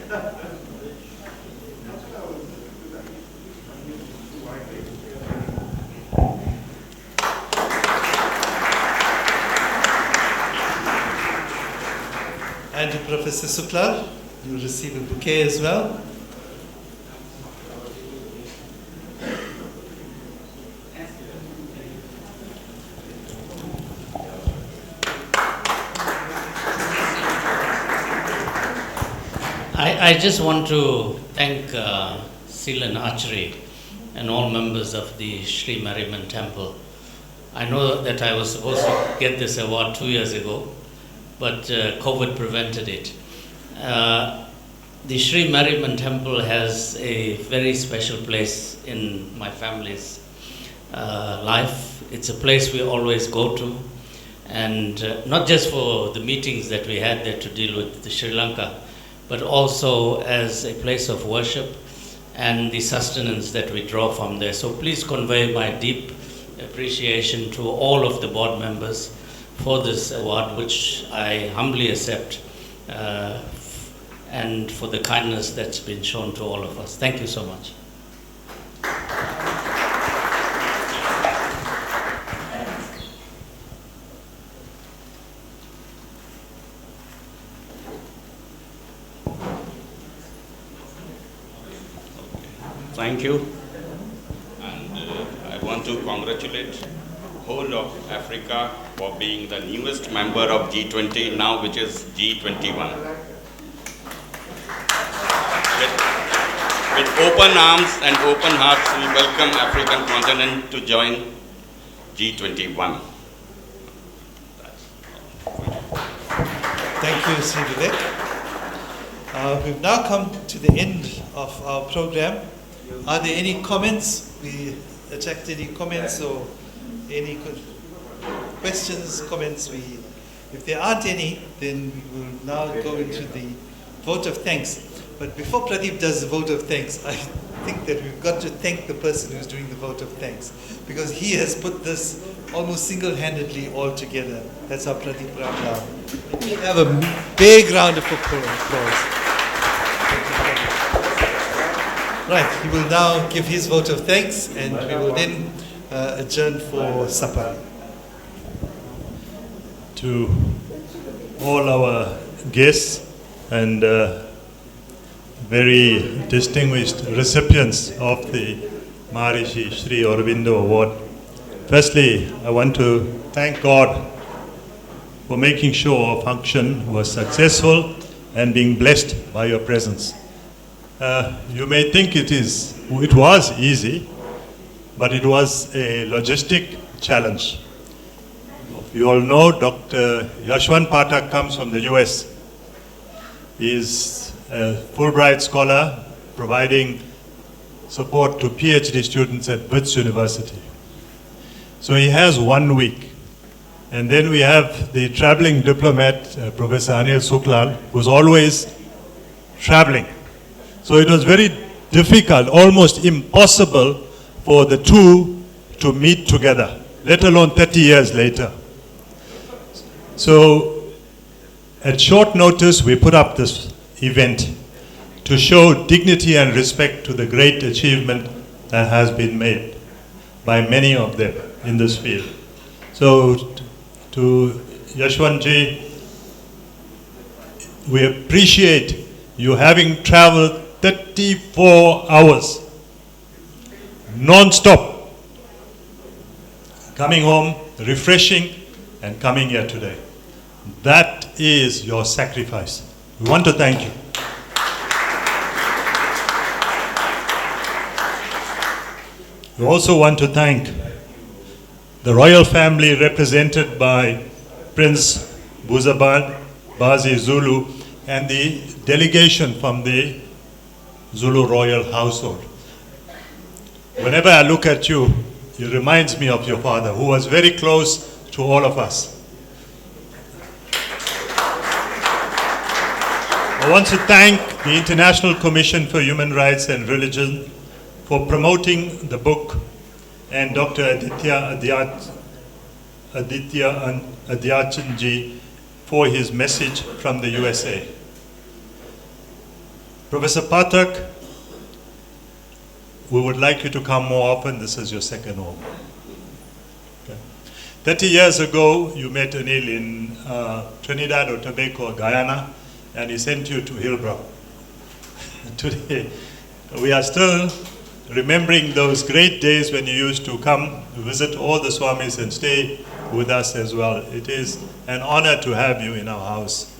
And to Professor Sooklal, you will receive a bouquet as well. I just want to thank Seal and Archery and all members of the Sri Mariamman Temple. I know that I was supposed to get this award 2 years ago, but COVID prevented it. The Sri Mariamman Temple has a very special place in my family's life. It's a place we always go to, and not just for the meetings that we had there to deal with the Sri Lanka, but also as a place of worship and the sustenance that we draw from there. So please convey my deep appreciation to all of the board members for this award, which I humbly accept, and for the kindness that's been shown to all of us. Thank you so much. Thank you. And I want to congratulate whole of Africa for being the newest member of G20 now, which is G21. With open arms and open hearts, we welcome African continent to join G21. Thank you, Sri Vivek. We've now come to the end of our program. Are there any comments? We attract any comments or any questions, comments? If there aren't any, then we will now go into the vote of thanks. But before Pradeep does the vote of thanks, I think that we've got to thank the person who's doing the vote of thanks, because he has put this almost single-handedly all together. That's our Pradeep Ramlal. Let me have a big round of applause. Right, he will now give his vote of thanks, and we will then adjourn for supper. To all our guests and very distinguished recipients of the Maharishi Sri Aurobindo Award. Firstly, I want to thank God for making sure our function was successful and being blessed by your presence. You may think it was easy, but it was a logistic challenge. You all know Dr. Yashwant Pathak comes from the US. He is a Fulbright scholar providing support to PhD students at Wits University. So he has 1 week. And then we have the traveling diplomat, Professor Anil Sooklal, who's always traveling. So it was very difficult, almost impossible for the two to meet together, let alone 30 years later. So at short notice, we put up this event to show dignity and respect to the great achievement that has been made by many of them in this field. So to Yashwantji, we appreciate you having traveled 34 hours non-stop, coming home, refreshing, and coming here today. That is your sacrifice. We want to thank you. We also want to thank the royal family represented by Prince Buzabad, Bazi Zulu, and the delegation from the Zulu royal household. Whenever I look at you, it reminds me of your father, who was very close to all of us. I want to thank the International Commission for Human Rights and Religion for promoting the book, and Dr. Adityanjee for his message from the USA. Professor Pathak, we would like you to come more often. This is your second home. Okay. 30 years ago, you met Anil in Trinidad or Tobago, Guyana, and he sent you to Hillbrow. Today, we are still remembering those great days when you used to come to visit all the Swamis and stay with us as well. It is an honor to have you in our house.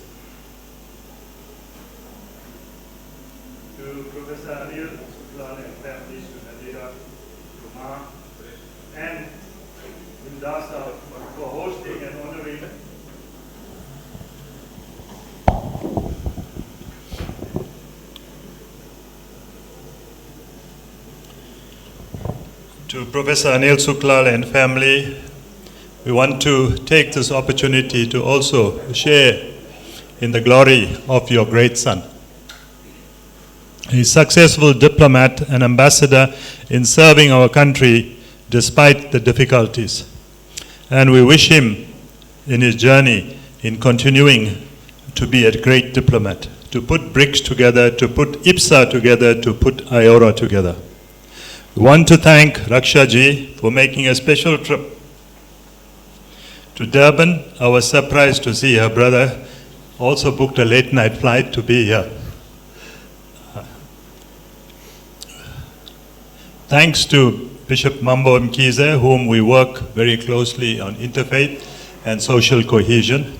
To Professor Anil, Sooklal and families, to Nadira, to Ma, and Hindasa for hosting and honoring to Professor Anil Sooklal and family. We want to take this opportunity to also share in the glory of your great son. He's a successful diplomat and ambassador in serving our country despite the difficulties. And we wish him in his journey in continuing to be a great diplomat, to put BRICS together, to put IPSA together, to put IORA together. We want to thank Rakshaji for making a special trip to Durban. I was surprised to see her brother also booked a late night flight to be here. Thanks to Bishop Mambo Mkize, whom we work very closely on interfaith and social cohesion.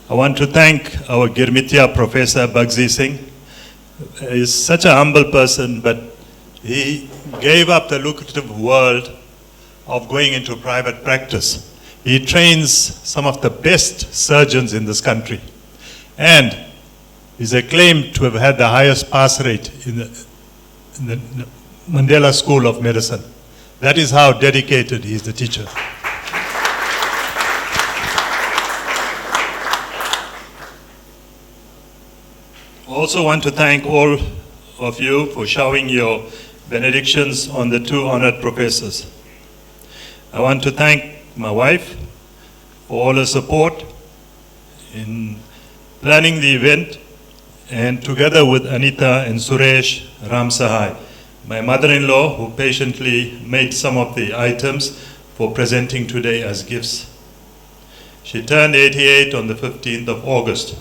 I want to thank our Girmitya Professor Bagzi Singh. He's such a humble person, but he gave up the lucrative world of going into private practice. He trains some of the best surgeons in this country, and is acclaimed to have had the highest pass rate in the Mandela School of Medicine. That is how dedicated he is, the teacher. Also want to thank all of you for showering your benedictions on the two honored professors. I want to thank my wife for all her support in planning the event, and together with Anita and Suresh Ramsahai, my mother-in-law, who patiently made some of the items for presenting today as gifts. She turned 88 on the 15th of August.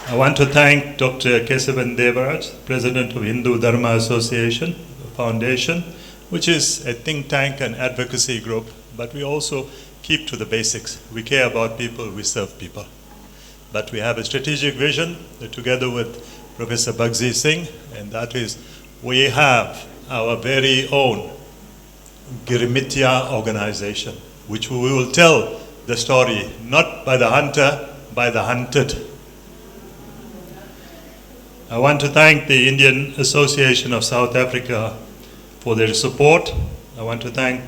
I want to thank Dr. Kesavan Devaraj, President of Hindu Dharma Association Foundation, which is a think tank and advocacy group, but we also keep to the basics. We care about people, we serve people. But we have a strategic vision together with Professor Bagzi Singh, and that is we have our very own Girmitya organization, which we will tell the story, not by the hunter, by the hunted. I want to thank the Indian Association of South Africa for their support. I want to thank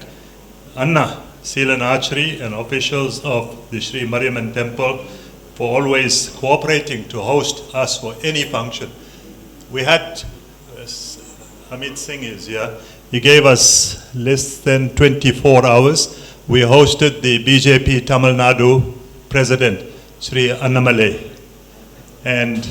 Anna, Seelan Archery, and officials of the Sri Mariamman Temple for always cooperating to host us for any function. We had, Amit Singh is here, he gave us less than 24 hours. We hosted the BJP Tamil Nadu President, Sri Annamalai. And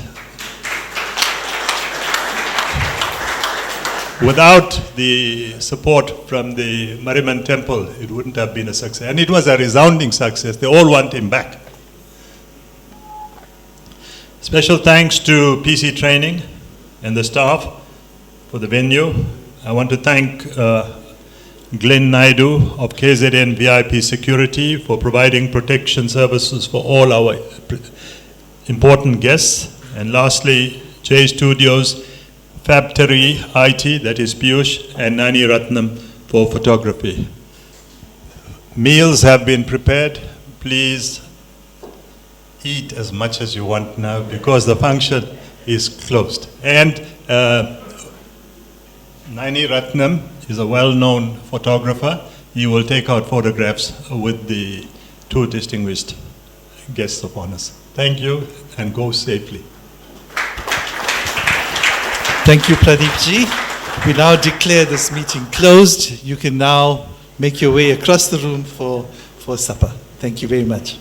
without the support from the Mariamman Temple, it wouldn't have been a success. And it was a resounding success. They all want him back. Special thanks to PC Training and the staff for the venue. I want to thank Glenn Naidu of KZN VIP Security for providing protection services for all our important guests. And lastly, J Studios, Fabtary IT, that is Piyush, and Nani Ratnam for photography. Meals have been prepared. Please eat as much as you want now because the function is closed. And Nani Ratnam is a well-known photographer. He will take out photographs with the two distinguished guests of honors. Thank you, and go safely. Thank you, Pradeep ji. We now declare this meeting closed. You can now make your way across the room for supper. Thank you very much.